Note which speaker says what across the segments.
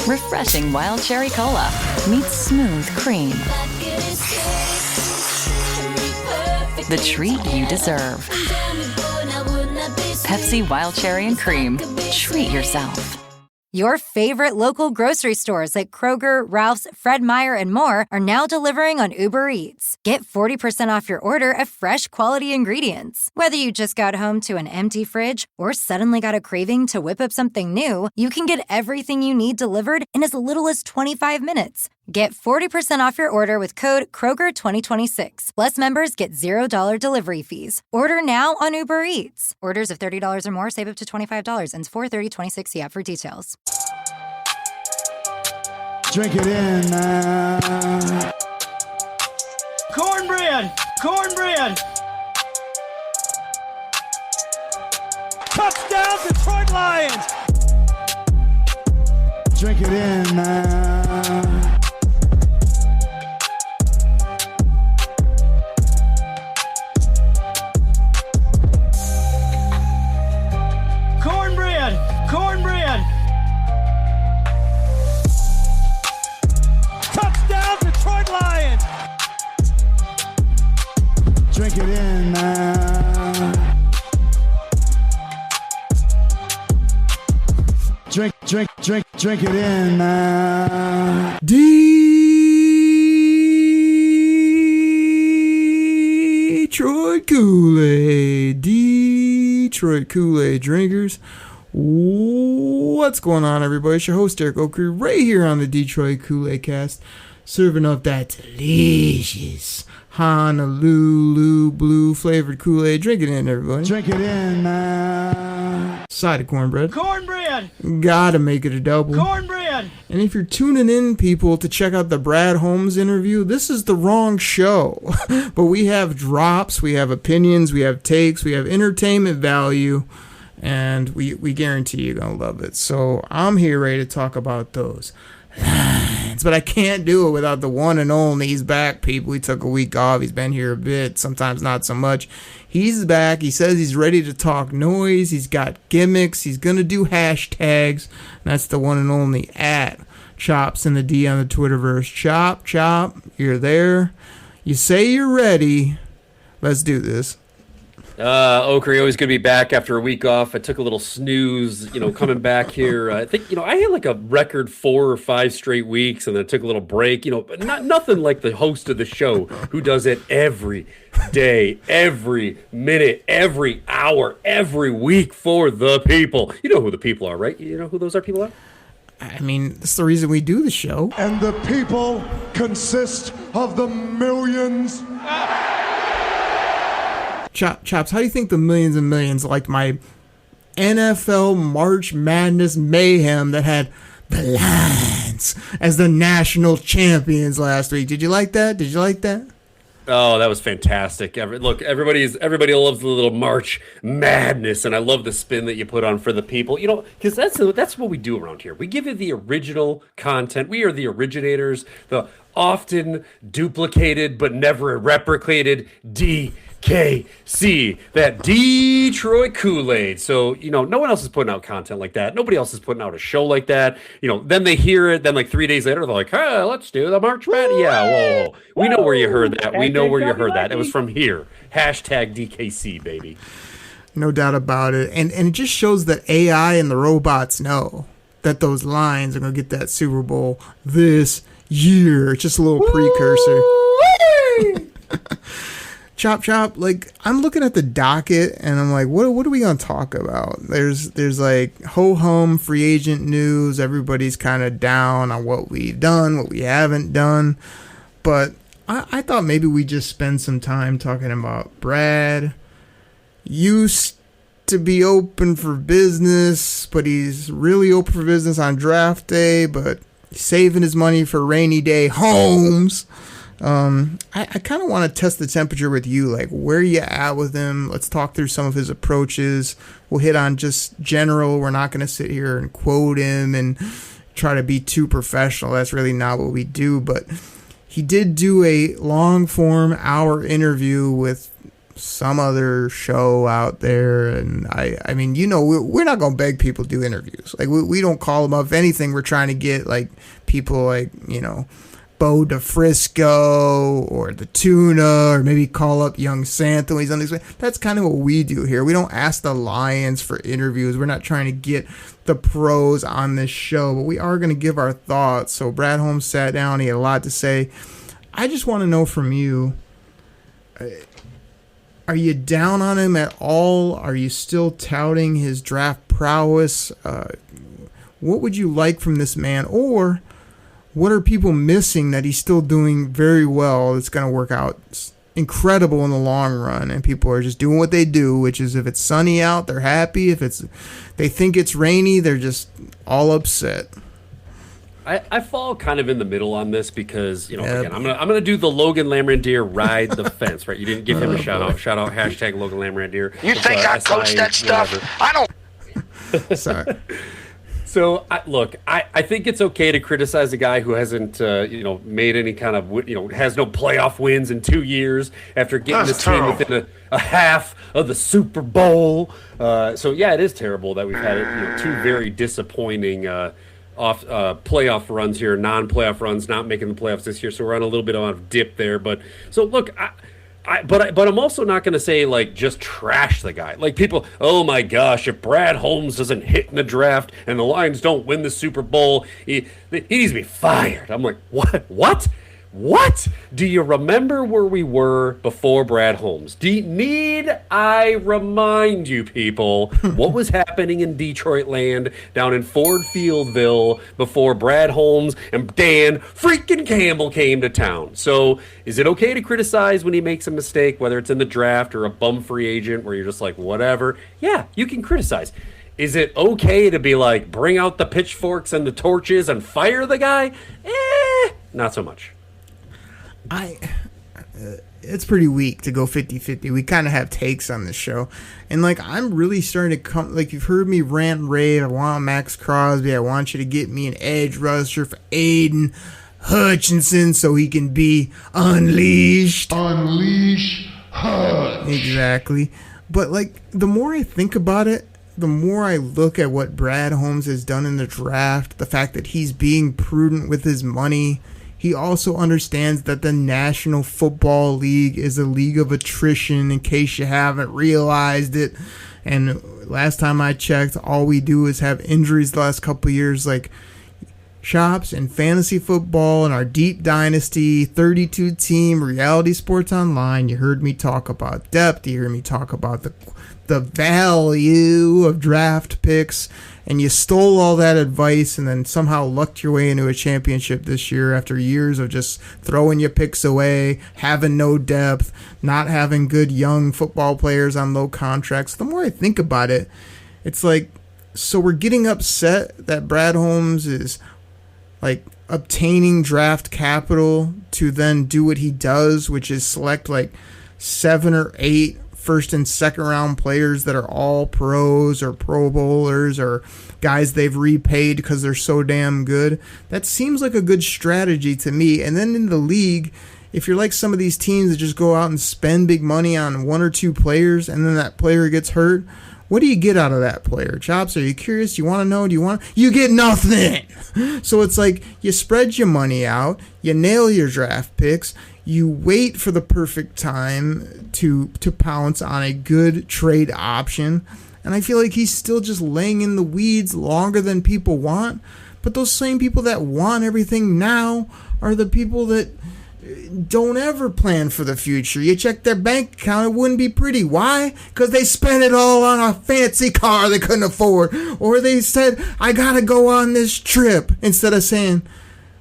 Speaker 1: Refreshing wild cherry cola meets smooth cream. The treat you deserve. Pepsi Wild Cherry and Cream. Treat yourself.
Speaker 2: Your favorite local grocery stores like Kroger, Ralph's, Fred Meyer, and more are now delivering on Uber Eats. Get 40% off your order of fresh, quality ingredients. Whether you just got home to an empty fridge or suddenly got a craving to whip up something new, you can get everything you need delivered in as little as 25 minutes. Get 40% off your order with code Kroger2026. Plus, members get $0 delivery fees. Order now on Uber Eats. Orders of $30 or more save up to $25. Ends 4/30/26. See app for details.
Speaker 3: Drink it in.
Speaker 4: Cornbread! Cornbread! Touchdown, Detroit Lions!
Speaker 3: Drink it in.
Speaker 4: Cornbread! Cornbread! Touchdown, Detroit Lions!
Speaker 3: Drink it in. Drink it in.
Speaker 5: Detroit Koolaid. Detroit Koolaid drinkers. What's going on, everybody? It's your host, Eric Oakley, right here on the Detroit Koolaid Cast, serving up that delicious Honolulu blue flavored Kool-Aid. Drink it in, everybody.
Speaker 3: Drink it in.
Speaker 5: Side of cornbread.
Speaker 4: Cornbread!
Speaker 5: Gotta make it a double.
Speaker 4: Cornbread!
Speaker 5: And if you're tuning in, people, to check out the Brad Holmes interview, this is the wrong show. But we have drops, we have opinions, we have takes, we have entertainment value, and we guarantee you're going to love it. So I'm here ready to talk about those lines, but I can't do it without the one and only. He's back, people. He took a week off. He's been here a bit, sometimes not so much. He's back. He says he's ready to talk noise. He's got gimmicks. He's going to do hashtags. And that's the one and only at Chops in the D on the Twitterverse. Chop, you're there. You say you're ready. Let's do this.
Speaker 6: Oakley, always good to be back after a week off. I took a little snooze, coming back here. I think, I had like a record 4 or 5 straight weeks, and then I took a little break, but nothing like the host of the show who does it every day, every minute, every hour, every week for the people. You know who the people are, right? You know who those people are?
Speaker 5: I mean, that's the reason we do the show.
Speaker 3: And the people consist of the millions.
Speaker 5: Chops, how do you think the millions and millions liked my NFL March Madness mayhem that had the Lions as the national champions last week? Did you like that?
Speaker 6: Oh, that was fantastic. Everybody loves the little March Madness, and I love the spin that you put on for the people. Because that's what we do around here. We give you the original content. We are the originators, the often duplicated but never replicated DKC, that Detroit Koolaid. So, no one else is putting out content like that. Nobody else is putting out a show like that. Then they hear it. Then like 3 days later, they're like, hey, let's do the March Madness. Yeah, whoa. We know where you heard that. We know where you heard that. It was from here. Hashtag DKC, baby.
Speaker 5: No doubt about it. And it just shows that AI and the robots know that those Lions are going to get that Super Bowl this year. It's just a little precursor. Chop, like, I'm looking at the docket and I'm like, what are we going to talk about? There's like ho-hum free agent news. Everybody's kind of down on what we've done, what we haven't done. But I thought maybe we just spend some time talking about Brad. Used to be open for business, but he's really open for business on draft day, but saving his money for rainy day. Holmes. I kind of want to test the temperature with you, like where you at with him. Let's talk through some of his approaches. We'll hit on just general. We're not going to sit here and quote him and try to be too professional. That's really not what we do. But he did do a long form hour interview with some other show out there, and I mean, we're not gonna beg people to do interviews. Like we don't call them up. If anything, we're trying to get like people like Bo DeFrisco or the Tuna, or maybe call up Young Santa when he's on this way. That's kind of what we do here. We don't ask the Lions for interviews. We're not trying to get the pros on this show, but we are going to give our thoughts. So Brad Holmes sat down. He had a lot to say. I just want to know from you, are you down on him at all? Are you still touting his draft prowess? What would you like from this man? Or what are people missing that he's still doing very well that's going to work out incredible in the long run, and people are just doing what they do, which is if it's sunny out, they're happy. If they think it's rainy, they're just all upset.
Speaker 6: I fall kind of in the middle on this because, again, I'm gonna do the Logan Lamorandier ride the fence, right? You didn't give him a shout out. Shout out hashtag Logan Lamorandier.
Speaker 7: You think I coach that stuff? Whatever. I don't.
Speaker 5: Sorry.
Speaker 6: So, I think it's okay to criticize a guy who hasn't, made any kind of, has no playoff wins in 2 years after getting this team within a half of the Super Bowl. So, yeah, it is terrible that we've had two very disappointing playoff runs here, non-playoff runs, not making the playoffs this year. So we're on a little bit of a dip there. But so look, but I'm also not going to say like just trash the guy. Like people, oh my gosh, if Brad Holmes doesn't hit in the draft and the Lions don't win the Super Bowl, he needs to be fired. I'm like, what? Do you remember where we were before Brad Holmes? Need I remind you people what was happening in Detroit land down in Ford Fieldville before Brad Holmes and Dan freaking Campbell came to town? So is it okay to criticize when he makes a mistake, whether it's in the draft or a bum free agent where you're just like, whatever? Yeah, you can criticize. Is it okay to be like, bring out the pitchforks and the torches and fire the guy? Not so much.
Speaker 5: It's pretty weak to go 50-50. We kind of have takes on this show. And, like, I'm really starting to come... Like, you've heard me rant and rave. I want Max Crosby. I want you to get me an edge rusher for Aiden Hutchinson so he can be unleashed.
Speaker 3: Unleash Hutch.
Speaker 5: Exactly. But, like, the more I think about it, the more I look at what Brad Holmes has done in the draft, the fact that he's being prudent with his money... He also understands that the National Football League is a league of attrition, in case you haven't realized it. And last time I checked, all we do is have injuries the last couple of years, like Shops and fantasy football and our deep dynasty 32-team reality sports online. You heard me talk about depth. You heard me talk about the value of draft picks. And you stole all that advice and then somehow lucked your way into a championship this year after years of just throwing your picks away, having no depth, not having good young football players on low contracts. The more I think about it, it's like, so we're getting upset that Brad Holmes is like obtaining draft capital to then do what he does, which is select like 7 or 8 first and second round players that are all pros or pro bowlers or guys they've repaid because they're so damn good. That seems like a good strategy to me. And then in the league, if you're like some of these teams that just go out and spend big money on 1 or 2 players and then that player gets hurt, what do you get out of that player? Chops, are you curious? You want to know? You get nothing. So it's like you spread your money out, you nail your draft picks, you wait for the perfect time to pounce on a good trade option. And I feel like he's still just laying in the weeds longer than people want. But those same people that want everything now are the people that don't ever plan for the future. You check their bank account, it wouldn't be pretty. Why? Because they spent it all on a fancy car they couldn't afford. Or they said, I gotta go on this trip. Instead of saying,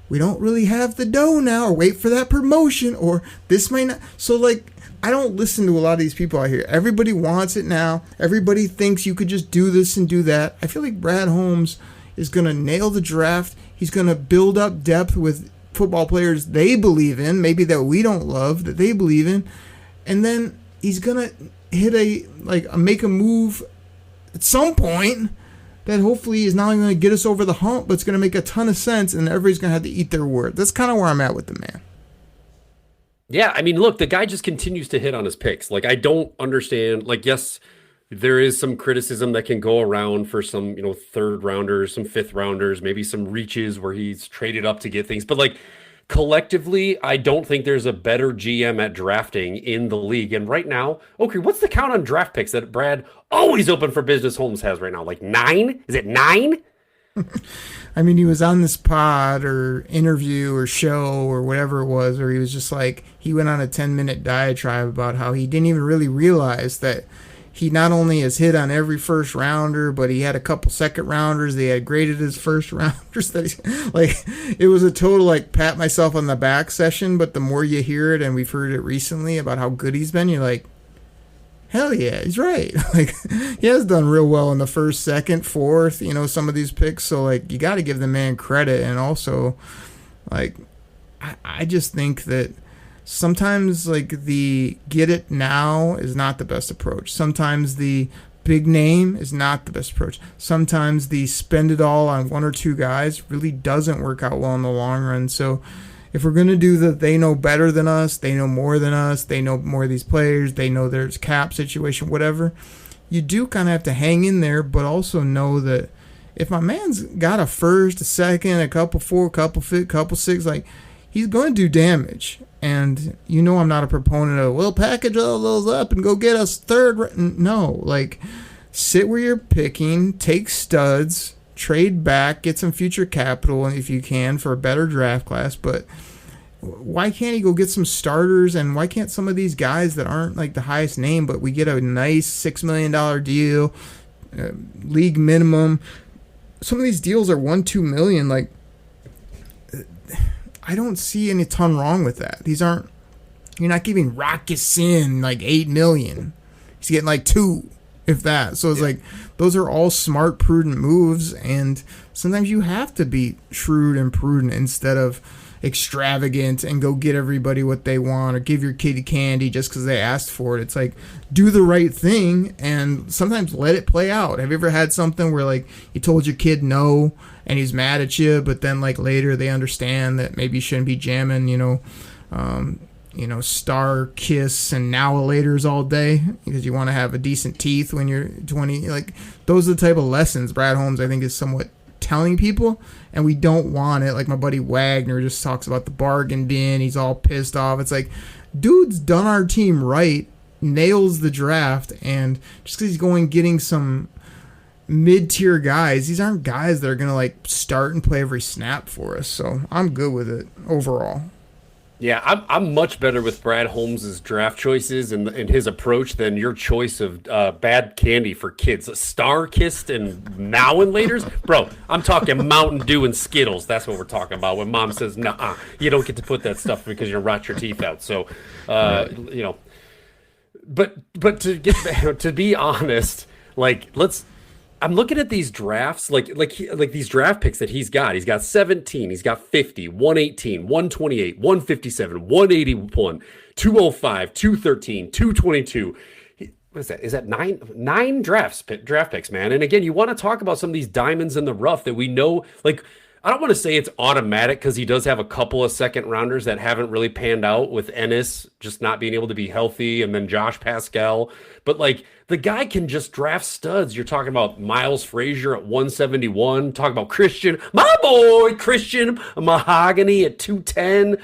Speaker 5: we don't really have the dough now, or wait for that promotion, or this might not. So, like, I don't listen to a lot of these people out here. Everybody wants it now. Everybody thinks you could just do this and do that. I feel like Brad Holmes is going to nail the draft. He's going to build up depth with football players they believe in, maybe that we don't love, that they believe in. And then he's going to hit make a move at some point that hopefully is not only going to get us over the hump, but it's going to make a ton of sense, and everybody's going to have to eat their word. That's kind of where I'm at with the man.
Speaker 6: Yeah, I mean, look, the guy just continues to hit on his picks. Like, I don't understand. Like, yes, there is some criticism that can go around for some, third rounders, some fifth rounders, maybe some reaches where he's traded up to get things. But like collectively, I don't think there's a better GM at drafting in the league. And right now, okay, what's the count on draft picks that Brad always open for business Holmes has right now? Like 9? Is it 9?
Speaker 5: I mean, he was on this pod or interview or show or whatever it was, where he was just like, he went on a 10-minute diatribe about how he didn't even really realize that he not only has hit on every first rounder, but he had a couple second rounders. They had graded as first rounders. It was a total like pat myself on the back session. But the more you hear it, and we've heard it recently about how good he's been, you're like, hell yeah, he's right. Like, he has done real well in the first, second, fourth, some of these picks. So like, you got to give the man credit. And also, like, I just think that sometimes like the get it now is not the best approach. Sometimes the big name is not the best approach. Sometimes the spend it all on one or two guys really doesn't work out well in the long run. So if we're going to do that, they know better than us, they know more than us, they know more of these players, they know there's cap situation, whatever, you do kind of have to hang in there, but also know that if my man's got a first, a second, a couple four, couple fifth, couple six, like, he's going to do damage. And I'm not a proponent of, we'll package all those up and go get us third. No, like, sit where you're picking, take studs, trade back, get some future capital if you can for a better draft class. But why can't he go get some starters? And why can't some of these guys that aren't like the highest name, but we get a nice $6 million deal, league minimum? Some of these deals are $1-2 million. Like, I don't see any ton wrong with that. You're not giving Rocky Sin like $8 million. He's getting like 2, if that. So it's like, those are all smart, prudent moves. And sometimes you have to be shrewd and prudent instead of extravagant and go get everybody what they want or give your kid candy just because they asked for it. It's like, do the right thing and sometimes let it play out. Have you ever had something where like you told your kid no and he's mad at you, but then like later they understand that maybe you shouldn't be jamming, Star Kiss and Now a Laters all day because you want to have a decent teeth when you're 20. Like, those are the type of lessons Brad Holmes, I think, is somewhat telling people, and we don't want it. Like, my buddy Wagner just talks about the bargain bin. He's all pissed off. It's like, dude's done our team right, nails the draft, and just because he's getting some mid-tier guys, these aren't guys that are going to like start and play every snap for us. So I'm good with it overall.
Speaker 6: Yeah, I'm much better with Brad Holmes' draft choices and his approach than your choice of bad candy for kids. Star Kissed and Now and Laters? Bro, I'm talking Mountain Dew and Skittles. That's what we're talking about when Mom says, nah, you don't get to put that stuff because you're going to rot your teeth out. So, But to be honest, like, I'm looking at these drafts, like these draft picks that he's got. He's got 17, he's got 50, 118, 128, 157, 181, 205, 213, 222. What is that? Is that nine draft picks, man? And again, you want to talk about some of these diamonds in the rough that we know, like, I don't want to say it's automatic because he does have a couple of second rounders that haven't really panned out with Ennis just not being able to be healthy, and then Josh Pascal. But like, the guy can just draft studs. You're talking about Miles Frazier at 171. Talking about Christian, my boy Christian Mahogany at 210.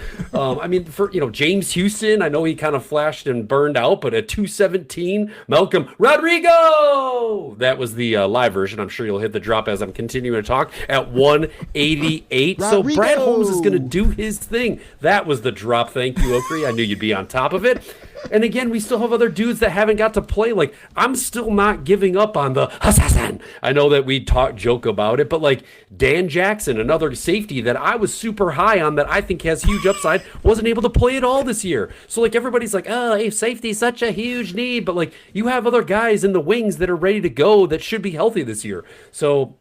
Speaker 6: For James Houston, I know he kind of flashed and burned out, but at 217, Malcolm Rodrigo. That was the live version. I'm sure you'll hit the drop as I'm continuing to talk at 188. So Brad Holmes is going to do his thing. That was the drop. Thank you, Okri. I knew you'd be on top of it. And again, we still have other dudes that haven't got to play. Like, I'm still not giving up on the assassin. I know that we joke about it, but like Dan Jackson, another safety that I was super high on that I think has huge upside, wasn't able to play at all this year. So like, everybody's like, oh, hey, safety is such a huge need. But like, you have other guys in the wings that are ready to go that should be healthy this year. So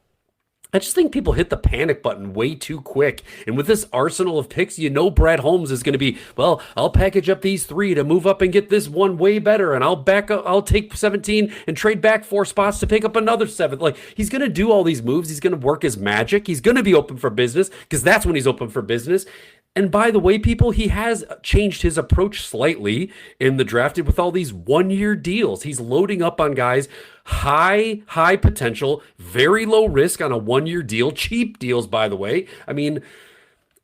Speaker 6: I just think people hit the panic button way too quick. And with this arsenal of picks, Brad Holmes is going to be, well, I'll package up these 3 to move up and get this one way better. And I'll take 17 and trade back 4 spots to pick up another 7. Like, he's going to do all these moves. He's going to work his magic. He's going to be open for business because that's when he's open for business. And by the way, people, he has changed his approach slightly in the draft with all these one-year deals. He's loading up on guys, high potential, very low risk on a one-year deal, cheap deals, by the way. I mean,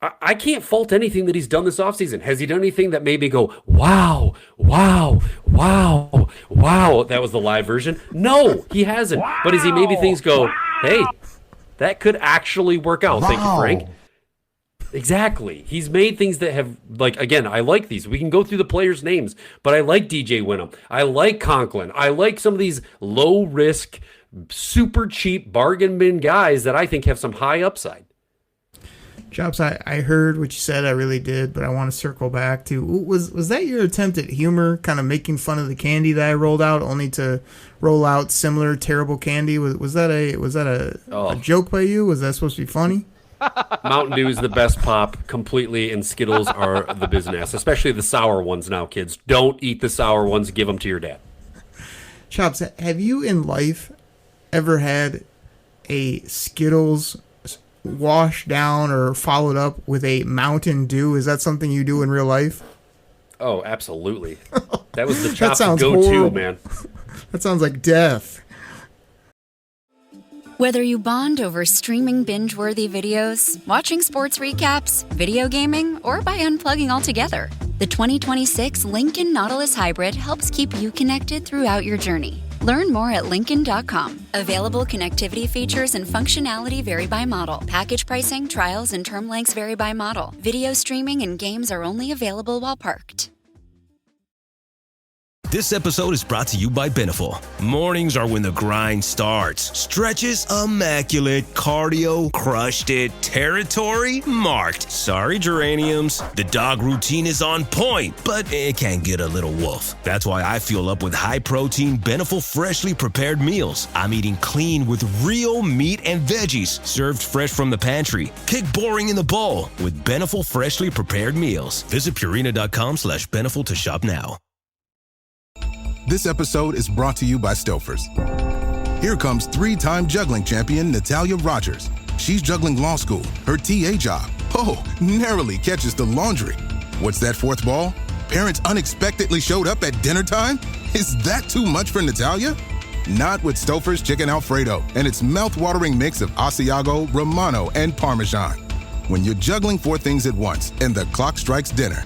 Speaker 6: I can't fault anything that he's done this offseason. Has he done anything that made me go, wow, wow, wow, wow? That was the live version. No, he hasn't. Wow, but has he made me things go, hey, that could actually work out? Wow. Thank you, Frank. Exactly. He's made things that have, like, again, I like these. We can go through the players' names, but I like DJ Winham. I like Conklin. I like some of these low-risk, super cheap bargain bin guys that I think have some high upside.
Speaker 5: Chops, I heard what you said. I really did, but I want to circle back to, was that your attempt at humor, kind of making fun of the candy that I rolled out, only to roll out similar terrible candy? Was that a joke by you? Was that supposed to be funny?
Speaker 6: Mountain Dew is the best pop completely, and Skittles are the business, especially the sour ones now, kids. Don't eat the sour ones. Give them to your dad.
Speaker 5: Chops, have you in life ever had a Skittles washed down or followed up with a Mountain Dew? Is that something you do in real life?
Speaker 6: Oh, absolutely. That was the Chops
Speaker 5: go-to,
Speaker 6: horrible. Man.
Speaker 5: That sounds like death.
Speaker 1: Whether you bond over streaming binge-worthy videos, watching sports recaps, video gaming, or by unplugging altogether, the 2026 Lincoln Nautilus Hybrid helps keep you connected throughout your journey. Learn more at Lincoln.com. Available connectivity features and functionality vary by model. Package pricing, trials, and term lengths vary by model. Video streaming and games are only available while parked.
Speaker 8: This episode is brought to you by Beneful. Mornings are when the grind starts. Stretches, immaculate. Cardio, crushed it. Territory, marked. Sorry, geraniums. The dog routine is on point, but it can get a little wolf. That's why I fuel up with high-protein Beneful freshly prepared meals. I'm eating clean with real meat and veggies, served fresh from the pantry. Kick boring in the bowl with Beneful freshly prepared meals. Visit Purina.com/Beneful to shop now.
Speaker 9: This episode is brought to you by Stouffer's. Here comes three-time juggling champion Natalia Rogers. She's juggling law school, her TA job. Oh, narrowly catches the laundry. What's that fourth ball? Parents unexpectedly showed up at dinner time? Is that too much for Natalia? Not with Stouffer's Chicken Alfredo and its mouth-watering mix of Asiago, Romano, and Parmesan. When you're juggling four things at once and the clock strikes dinner,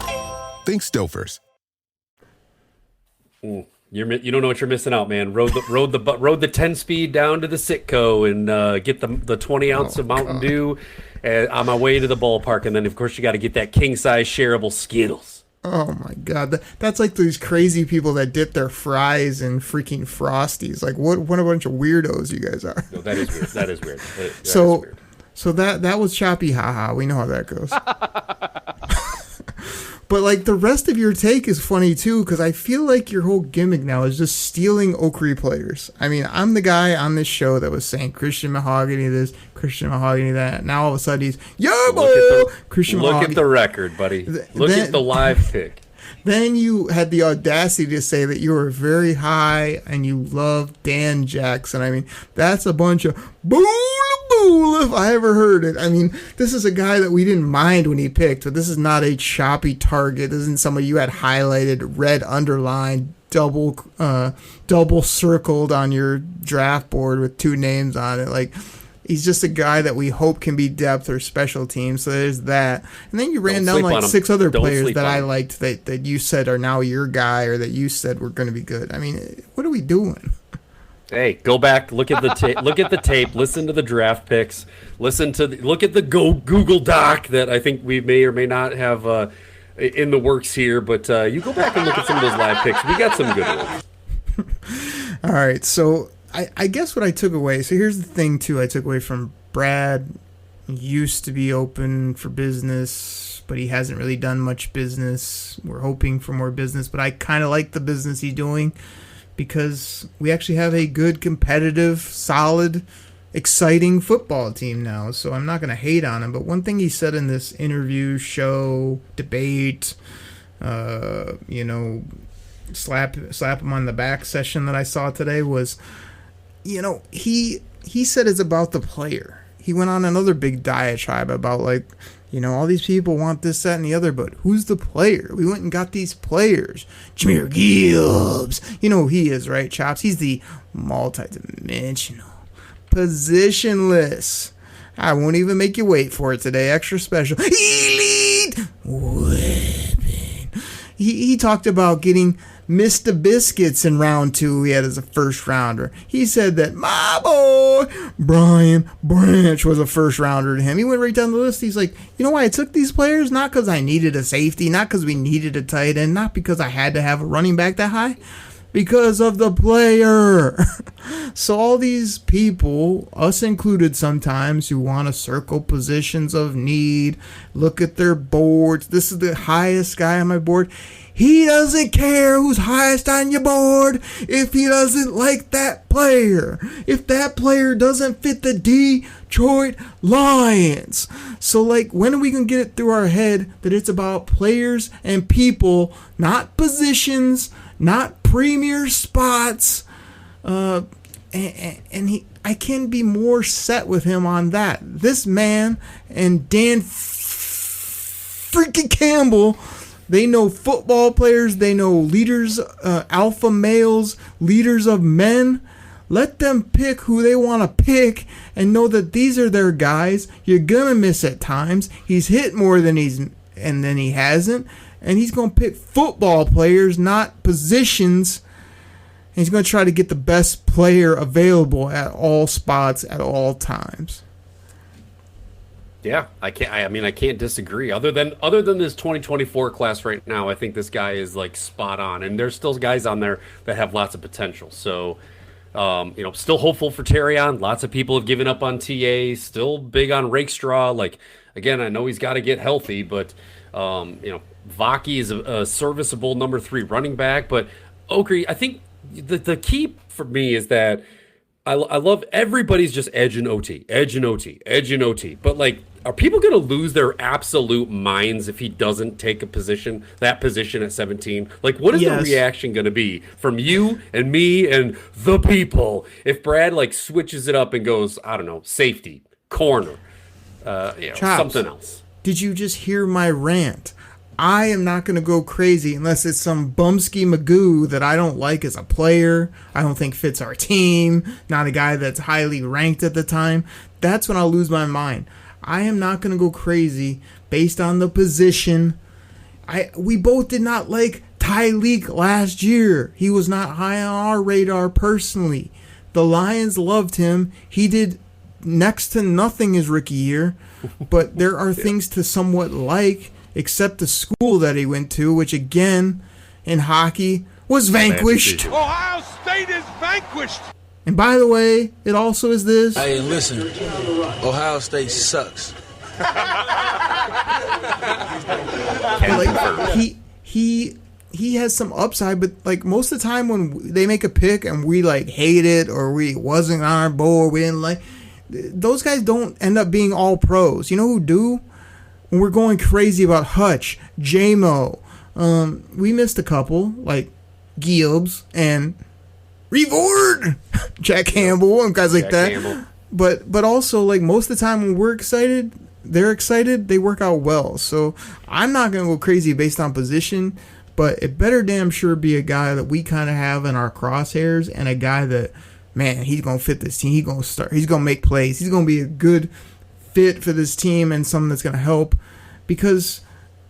Speaker 9: think Stouffer's.
Speaker 6: You don't know what you're missing out, man. Rode the 10-speed down to the Sitco and get the 20 ounce of Mountain Dew on my way to the ballpark, and then of course you got to get that king size shareable Skittles.
Speaker 5: Oh my God, that's like these crazy people that dip their fries in freaking Frosties. Like what a bunch of weirdos you guys are.
Speaker 6: No, that is weird. That is weird.
Speaker 5: So that was choppy, haha. We know how that goes. But, like, the rest of your take is funny, too, because I feel like your whole gimmick now is just stealing Oakry players. I mean, I'm the guy on this show that was saying Christian Mahogany this, Christian Mahogany that. Now, all of a sudden, he's, Christian Mahogany.
Speaker 6: Look at the record, buddy. Look at the live pick.
Speaker 5: Then you had the audacity to say that you were very high and you love Dan Jackson. I mean, that's a bunch of bull if I ever heard it. I mean, this is a guy that we didn't mind when he picked, but this is not a choppy target. This isn't somebody you had highlighted, red underlined, double circled on your draft board with two names on it. Like, he's just a guy that we hope can be depth or special teams. So there's that. And then you ran down like six other players that I liked that you said are now your guy or that you said were going to be good. I mean, what are we doing?
Speaker 6: Hey, go back, look at the tape, listen to the draft picks, look at the Google Doc that I think we may or may not have in the works here, but you go back and look at some of those live picks. We got some good ones.
Speaker 5: All right, so I guess what I took away, so here's the thing, too, I took away from Brad. Used to be open for business, but he hasn't really done much business. We're hoping for more business, but I kind of like the business he's doing because we actually have a good, competitive, solid, exciting football team now. So I'm not going to hate on him, but one thing he said in this interview, show, debate, slap him on the back session that I saw today was, he said it's about the player. He went on another big diatribe about, like, You know, all these people want this, that, and the other, but who's the player? We went and got these players. Jameer Gibbs. You know who he is, right, Chops? He's the multi-dimensional, positionless. I won't even make you wait for it today. Extra special. Elite weapon. He talked about getting Mr. Biscuits in round 2. He had as a first rounder. He said that my boy Brian Branch was a first rounder to him. He went right down the list. He's like, you know why I took these players? Not because I needed a safety, not because we needed a tight end, not because I had to have a running back that high, because of the player. So all these people, us included sometimes, who want to circle positions of need, look at their boards. This is the highest guy on my board. He doesn't care who's highest on your board if he doesn't like that player. If that player doesn't fit the Detroit Lions. So, like, when are we going to get it through our head that it's about players and people, not positions, not premier spots? I can't be more set with him on that. This man and Dan freaking Campbell, they know football players, they know leaders, alpha males, leaders of men. Let them pick who they want to pick and know that these are their guys. You're going to miss at times. He's hit more than he hasn't. And he's going to pick football players, not positions. And he's going to try to get the best player available at all spots at all times.
Speaker 6: Yeah, I can't disagree. Other than this 2024 class right now, I think this guy is like spot on, and there's still guys on there that have lots of potential. So, still hopeful for Terrion. Lots of people have given up on TA. Still big on Rakestraw. Like, again, I know he's got to get healthy, but Vaki is a serviceable number 3 running back. But Oakley, I think the key for me is that I love everybody's just edge and OT. But, like, are people going to lose their absolute minds if he doesn't take that position at 17? Like, what is the reaction going to be from you and me and the people if Brad, like, switches it up and goes, I don't know, safety, corner,
Speaker 5: Chops,
Speaker 6: something else?
Speaker 5: Did you just hear my rant? I am not going to go crazy unless it's some Bumsky Magoo that I don't like as a player, I don't think fits our team, not a guy that's highly ranked at the time. That's when I'll lose my mind. I am not going to go crazy based on the position. We both did not like Tyreek last year. He was not high on our radar personally. The Lions loved him. He did next to nothing his rookie year, but there are things to somewhat like, except the school that he went to, which again, in hockey, was vanquished.
Speaker 3: Ohio State is vanquished.
Speaker 5: And by the way, it also is this.
Speaker 10: Hey, listen, Ohio State sucks.
Speaker 5: Like, he has some upside, but like most of the time when they make a pick and we like hate it or we wasn't on our board, we didn't like, those guys don't end up being all pros. You know who do? When we're going crazy about Hutch, J-Mo, we missed a couple, like Gibbs and Reward, Jack Campbell, and guys like that. Campbell. But also, like, most of the time when we're excited, they're excited, they work out well. So I'm not going to go crazy based on position, but it better damn sure be a guy that we kind of have in our crosshairs and a guy that, man, he's going to fit this team. He's going to start. He's going to make plays. He's going to be a good fit for this team and something that's going to help, because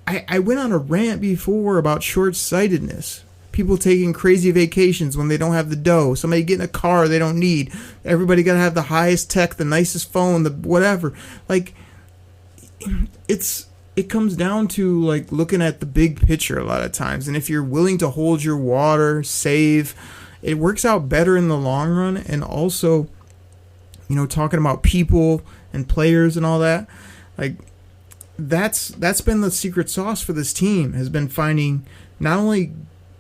Speaker 5: I went on a rant before about short-sightedness. People taking crazy vacations when they don't have the dough. Somebody getting a car they don't need. Everybody got to have the highest tech, the nicest phone, the whatever. Like, it comes down to like looking at the big picture a lot of times. And if you're willing to hold your water, save, it works out better in the long run. And also, talking about people and players and all that, like that's been the secret sauce for this team, has been finding not only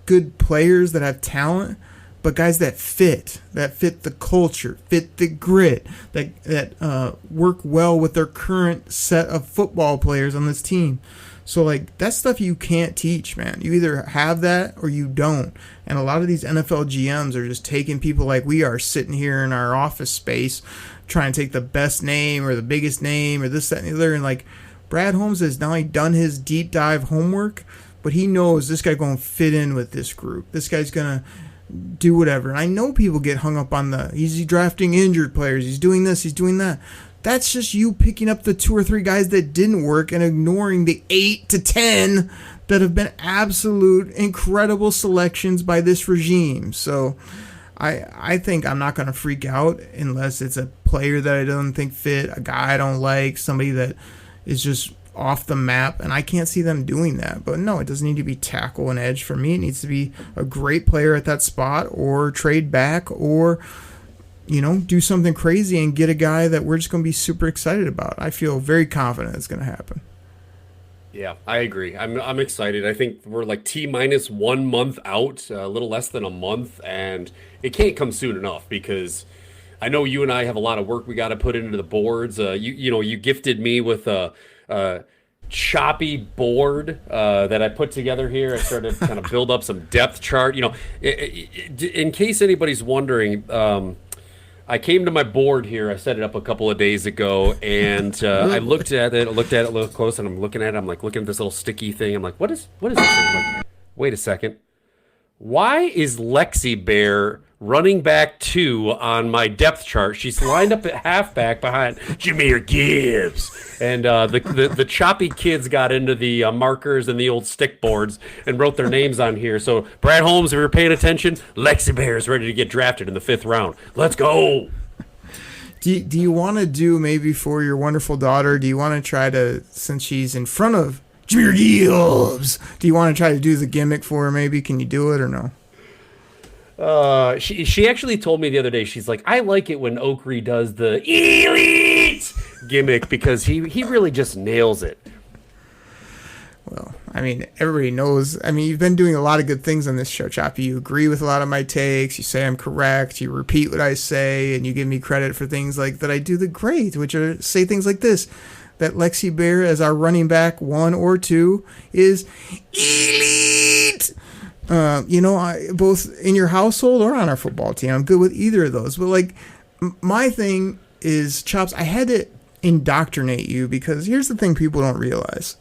Speaker 5: good players that have talent, but guys that fit the culture, fit the grit, that work well with their current set of football players on this team. So like that's stuff you can't teach, man. You either have that or you don't. And a lot of these NFL GMs are just taking people like we are, sitting here in our office space trying to take the best name or the biggest name or this, that, and the other, and like Brad Holmes has not only done his deep dive homework, but he knows this guy going to fit in with this group. This guy's going to do whatever. And I know people get hung up on he's drafting injured players. He's doing this. He's doing that. That's just you picking up the 2 or 3 guys that didn't work and ignoring the 8 to 10 that have been absolute incredible selections by this regime. So I think I'm not going to freak out unless it's a player that I don't think fit, a guy I don't like, somebody that is just off the map, and I can't see them doing that. But no, it doesn't need to be tackle and edge for me. It needs to be a great player at that spot, or trade back, or do something crazy and get a guy that we're just going to be super excited about. I feel very confident it's going to happen.
Speaker 6: Yeah, I agree. I'm excited. I think we're like T-minus 1 month out, a little less than a month, and it can't come soon enough because I know you and I have a lot of work we got to put into the boards. You gifted me with a choppy board that I put together here. I started to kind of build up some depth chart. In case anybody's wondering, I came to my board here. I set it up a couple of days ago, and I looked at it a little close, and I'm looking at it. I'm like looking at this little sticky thing. I'm like, what is this thing? I'm like, wait a second. Why is Lexi Bear running back 2 on my depth chart? She's lined up at halfback behind Jahmyr Gibbs. And the choppy kids got into the markers and the old stick boards and wrote their names on here. So, Brad Holmes, if you're paying attention, Lexi Bear is ready to get drafted in the 5th round. Let's go.
Speaker 5: Do you want to do, maybe for your wonderful daughter, do you want to try to, since she's in front of Jahmyr Gibbs, do you want to try to do the gimmick for her maybe? Can you do it or no?
Speaker 6: She actually told me the other day, she's like, I like it when Oakley does the elite gimmick because he really just nails it.
Speaker 5: Well, I mean, everybody knows. I mean, you've been doing a lot of good things on this show, Choppy. You agree with a lot of my takes. You say I'm correct. You repeat what I say, and you give me credit for things like that I do the great, which are say things like this, that Lexi Bear as our running back 1 or 2 is elite. Both in your household or on our football team, I'm good with either of those. But my thing is, Chops, I had to indoctrinate you because here's the thing people don't realize.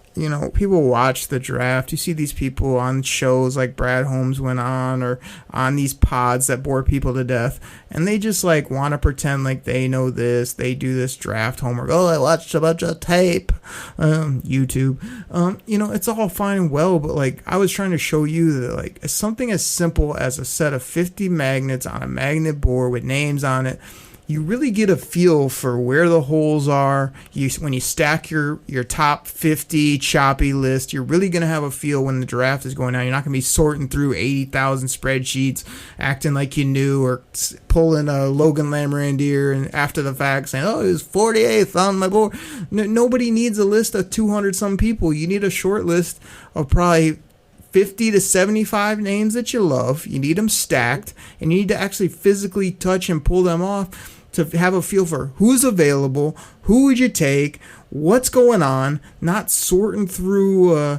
Speaker 5: People watch the draft. You see these people on shows like Brad Holmes went on, or on these pods that bore people to death, and they just want to pretend like they know this. They do this draft homework. Oh, I watched a bunch of tape, YouTube. It's all fine and well, but I was trying to show you that something as simple as a set of 50 magnets on a magnet board with names on it, you really get a feel for where the holes are. When you stack your top 50 choppy list, you're really going to have a feel when the draft is going on. You're not going to be sorting through 80,000 spreadsheets, acting like you knew, or pulling a Logan Lamorandier and after the fact saying, oh, he was 48th on my board. Nobody needs a list of 200-some people. You need a short list of probably 50 to 75 names that you love. You need them stacked, and you need to actually physically touch and pull them off to have a feel for who's available, who would you take, what's going on, not sorting through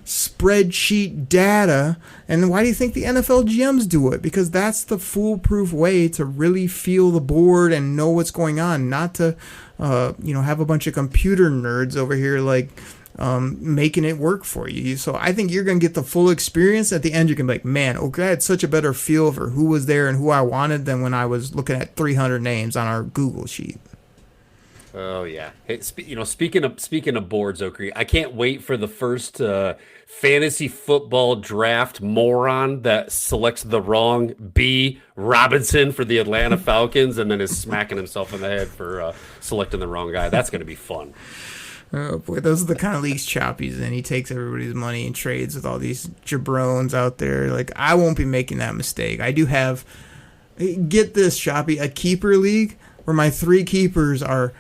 Speaker 5: spreadsheet data. And why do you think the NFL GMs do it? Because that's the foolproof way to really feel the board and know what's going on, not to have a bunch of computer nerds over here making it work for you. So I think you're going to get the full experience. At the end, you can be like, man, okay, I had such a better feel for who was there and who I wanted than when I was looking at 300 names on our Google sheet.
Speaker 6: Oh yeah. Hey, speaking of boards, Oakley, I can't wait for the first fantasy football draft moron that selects the wrong B. Robinson for the Atlanta Falcons and then is smacking himself in the head for selecting the wrong guy. That's going to be fun.
Speaker 5: Oh boy, those are the kind of leagues Choppy's in. He takes everybody's money and trades with all these jabrones out there. I won't be making that mistake. I do have, get this, Choppy, a keeper league where my 3 keepers are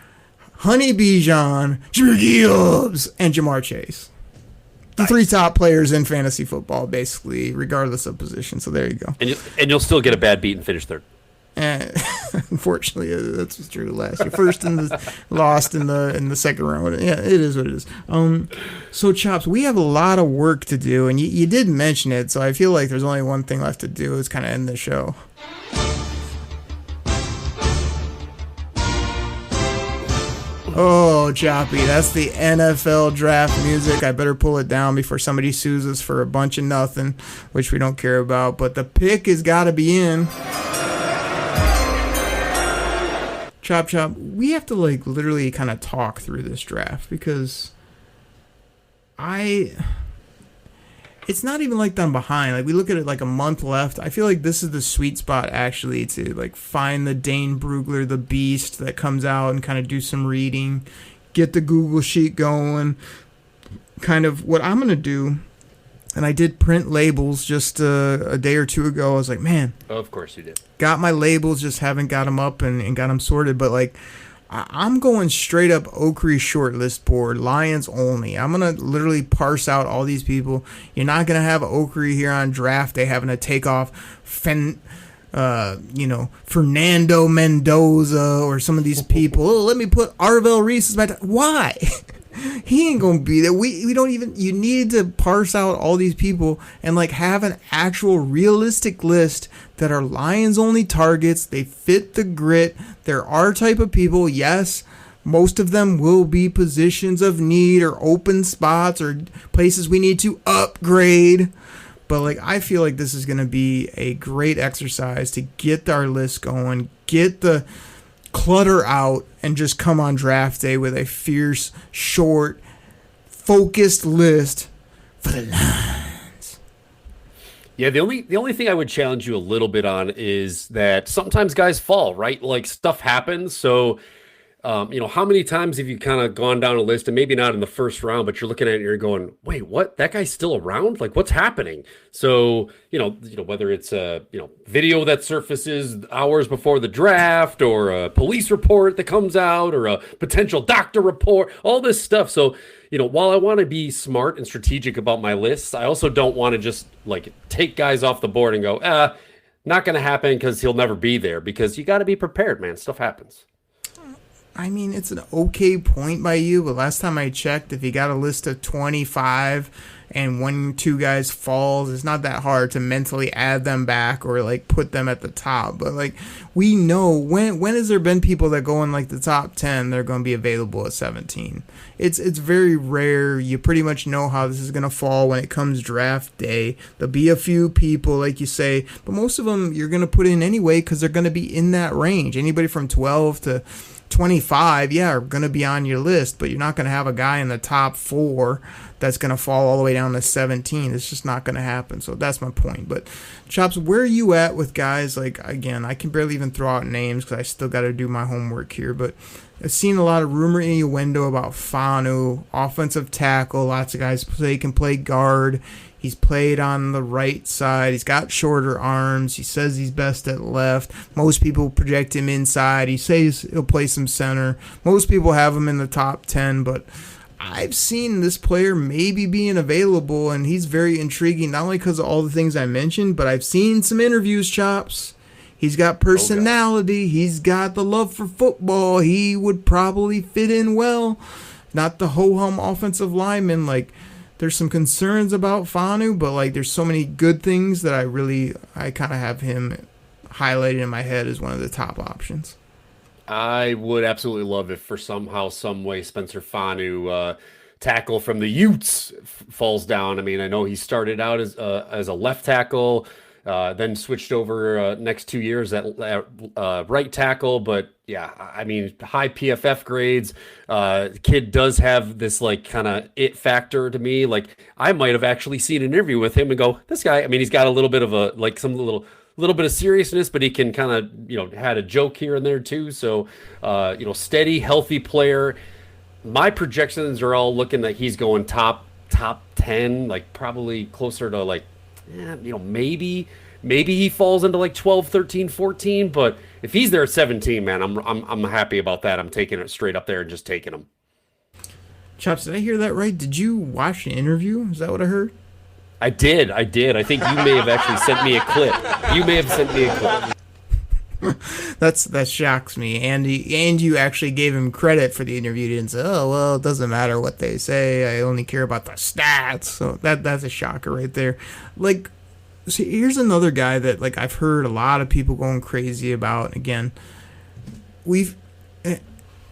Speaker 5: Honey Bijan, Jahmyr Gibbs, and Jamar Chase. The 3 top players in fantasy football, basically, regardless of position. So there you go.
Speaker 6: And you'll still get a bad beat and finish 3rd.
Speaker 5: Unfortunately, that's true. Last year, first lost in the second round. Yeah, it is what it is. So Chops, we have a lot of work to do, and you did mention it. So I feel like there's only one thing left to do. Is kind of end the show. Oh, Choppy, that's the NFL draft music. I better pull it down before somebody sues us for a bunch of nothing, which we don't care about. But the pick has got to be in. Chop, we have to, like, literally kind of talk through this draft because it's not even like I'm behind. Like, we look at it like a month left. I feel like this is the sweet spot, actually, to, like, find the Dane Brugler, the beast that comes out and kind of do some reading, get the Google sheet going. Kind of what I'm going to do, and I did print labels just a day or two ago. I was like, man.
Speaker 6: Oh, of course you did. Got
Speaker 5: my labels, just haven't got them up and got them sorted. But, like, I'm going straight up Oakrey shortlist board, Lions only. I'm going to literally parse out all these people. You're not going to have Oakrey here on draft day having to take off Fernando Mendoza or some of these people. Oh, let me put Arvell Reese as my why? He ain't going to be there. We don't even, you need to parse out all these people and, like, have an actual realistic list that are Lions only targets. They fit the grit. They're our type of people. Yes, most of them will be positions of need or open spots or places we need to upgrade. But, like, I feel like this is going to be a great exercise to get our list going, get the clutter out, and just come on draft day with a fierce, short, focused list for the Lions.
Speaker 6: Yeah, the only thing I would challenge you a little bit on is that sometimes guys fall, right? Like, stuff happens. So, how many times have you kind of gone down a list, and maybe not in the first round, but you're looking at it and you're going, wait, what? That guy's still around? Like, what's happening? So, whether it's a, video that surfaces hours before the draft, or a police report that comes out, or a potential doctor report, all this stuff. So, while I want to be smart and strategic about my lists, I also don't want to just, like, take guys off the board and go, not going to happen because he'll never be there, because you got to be prepared, man. Stuff happens.
Speaker 5: I mean, it's an okay point by you, but last time I checked, if you got a list of 25 and 2 guys falls, it's not that hard to mentally add them back or, like, put them at the top. But, like, we know when has there been people that go in, like, the top 10, they're going to be available at 17. It's very rare. You pretty much know how this is going to fall when it comes draft day. There'll be a few people, like you say, but most of them you're going to put in anyway because they're going to be in that range. Anybody from 12 to 25, are going to be on your list, but you're not going to have a guy in the top 4 that's going to fall all the way down to 17. It's just not going to happen. So that's my point. But Chops, where are you at with guys? Like, again, I can barely even throw out names because I still got to do my homework here, but I've seen a lot of rumor innuendo about Fanu, offensive tackle. Lots of guys can play guard. He's played on the right side. He's got shorter arms. He says he's best at left. Most people project him inside. He says he'll play some center. Most people have him in the top 10, but I've seen this player maybe being available, and he's very intriguing, not only because of all the things I mentioned, but I've seen some interviews, Chops. He's got personality. He's got the love for football. He would probably fit in well. Not the ho-hum offensive lineman, like, there's some concerns about Fanu, but, like, there's so many good things that I kind of have him highlighted in my head as one of the top options.
Speaker 6: I would absolutely love if for somehow, some way, Spencer Fanu, tackle from the Utes, falls down. I mean, I know he started out as a left tackle, then switched over next 2 years at right tackle. But yeah, I mean, high PFF grades. Kid does have this, like, kind of it factor to me. Like, I might have actually seen an interview with him and go, this guy, I mean, he's got a little bit of a, like, some little bit of seriousness, but he can kind of, had a joke here and there too. So, steady, healthy player. My projections are all looking that he's going top 10, like probably closer to, like, maybe he falls into like 12, 13, 14, but if he's there at 17, man, I'm happy about that. I'm taking it straight up there and just taking him.
Speaker 5: Chops, did I hear that right? Did you watch the interview? Is that what I heard?
Speaker 6: I did. I think you may have actually sent me a clip. You may have sent me a clip.
Speaker 5: That shocks me. And you actually gave him credit for the interview. You didn't say, oh, well, it doesn't matter what they say. I only care about the stats. So that's a shocker right there. Like, see, here's another guy that, like, I've heard a lot of people going crazy about. Again,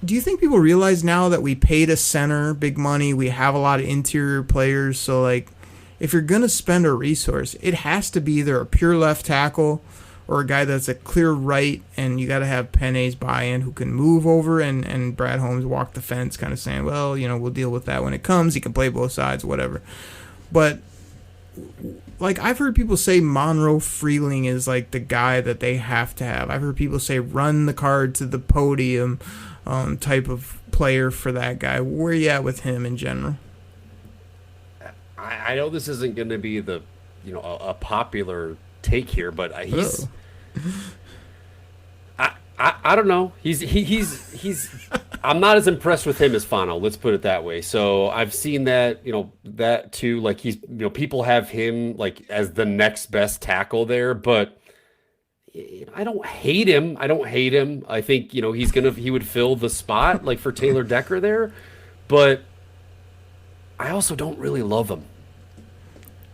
Speaker 5: do you think people realize now that we paid a center big money, we have a lot of interior players, so like if you're going to spend a resource, it has to be either a pure left tackle or a guy that's a clear right, and you got to have Penne's buy-in who can move over, and Brad Holmes walk the fence kind of saying, well, we'll deal with that when it comes. He can play both sides, whatever. But like I've heard people say Monroe Freeling is like the guy that they have to have. I've heard people say run the card to the podium type of player for that guy. Where are you at with him in general?
Speaker 6: I know this isn't going to be the a popular take here, but he's I don't know. He's I'm not as impressed with him as Fano. Let's put it that way. So I've seen that that too. Like he's people have him like as the next best tackle there, but I don't hate him. I think he would fill the spot like for Taylor Decker there, but I also don't really love him.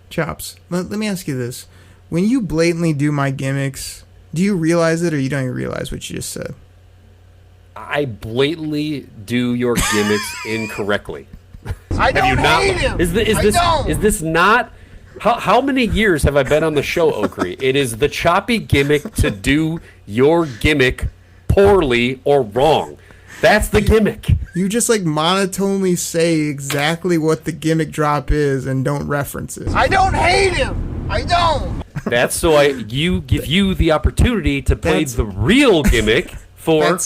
Speaker 5: Chops, let me ask you this. When you blatantly do my gimmicks, do you realize it or you don't even realize what you just said?
Speaker 6: I blatantly do your gimmicks incorrectly.
Speaker 7: I don't hate him.
Speaker 6: Is this not... How many years have I been on the show, Okri? It is the choppy gimmick to do your gimmick poorly or wrong. That's the gimmick.
Speaker 5: You just like monotonely say exactly what the gimmick drop is and don't reference it.
Speaker 7: I don't hate him. I don't.
Speaker 6: That's so you give you the opportunity to play the real gimmick for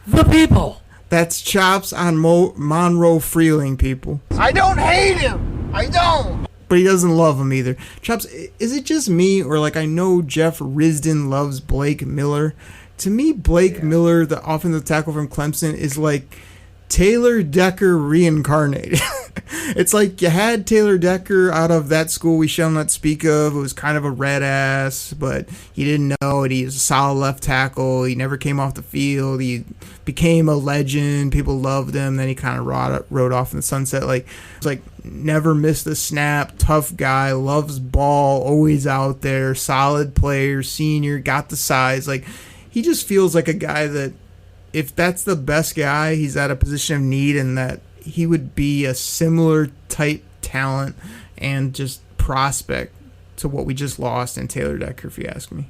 Speaker 6: the people.
Speaker 5: That's Chops on Monroe Freeling, people.
Speaker 7: I don't hate him. I don't.
Speaker 5: But he doesn't love him either. Chops, is it just me or like I know Jeff Risdon loves Blake Miller? To me, Blake Miller, the offensive tackle from Clemson, is like Taylor Decker reincarnated. It's like you had Taylor Decker out of that school we shall not speak of. It was kind of a red ass, but you didn't know it. He was a solid left tackle. He never came off the field. He became a legend. People loved him. Then he kind of rode off in the sunset. Like it's like never missed a snap. Tough guy. Loves ball. Always out there. Solid player. Senior. Got the size. Like he just feels like a guy that if that's the best guy, he's at a position of need, and that he would be a similar type talent and just prospect to what we just lost in Taylor Decker, if you ask me.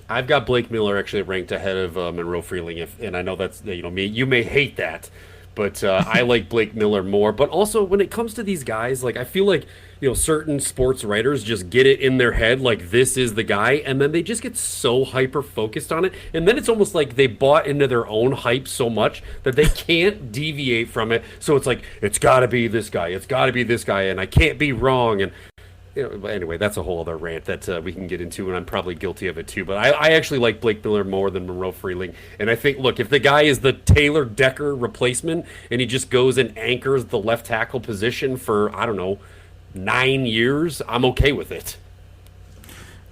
Speaker 6: I've got Blake Miller actually ranked ahead of Monroe Freeling, and I know that's me. You may hate that, but I like Blake Miller more. But also, when it comes to these guys, like I feel like certain sports writers just get it in their head like this is the guy, and then they just get so hyper focused on it, and then it's almost like they bought into their own hype so much that they can't deviate from it. So it's like it's got to be this guy, and I can't be wrong. And anyway, that's a whole other rant that we can get into, and I'm probably guilty of it too. But I actually like Blake Miller more than Monroe Freeling, and I think, look, if the guy is the Taylor Decker replacement and he just goes and anchors the left tackle position for 9 years, I'm okay with it.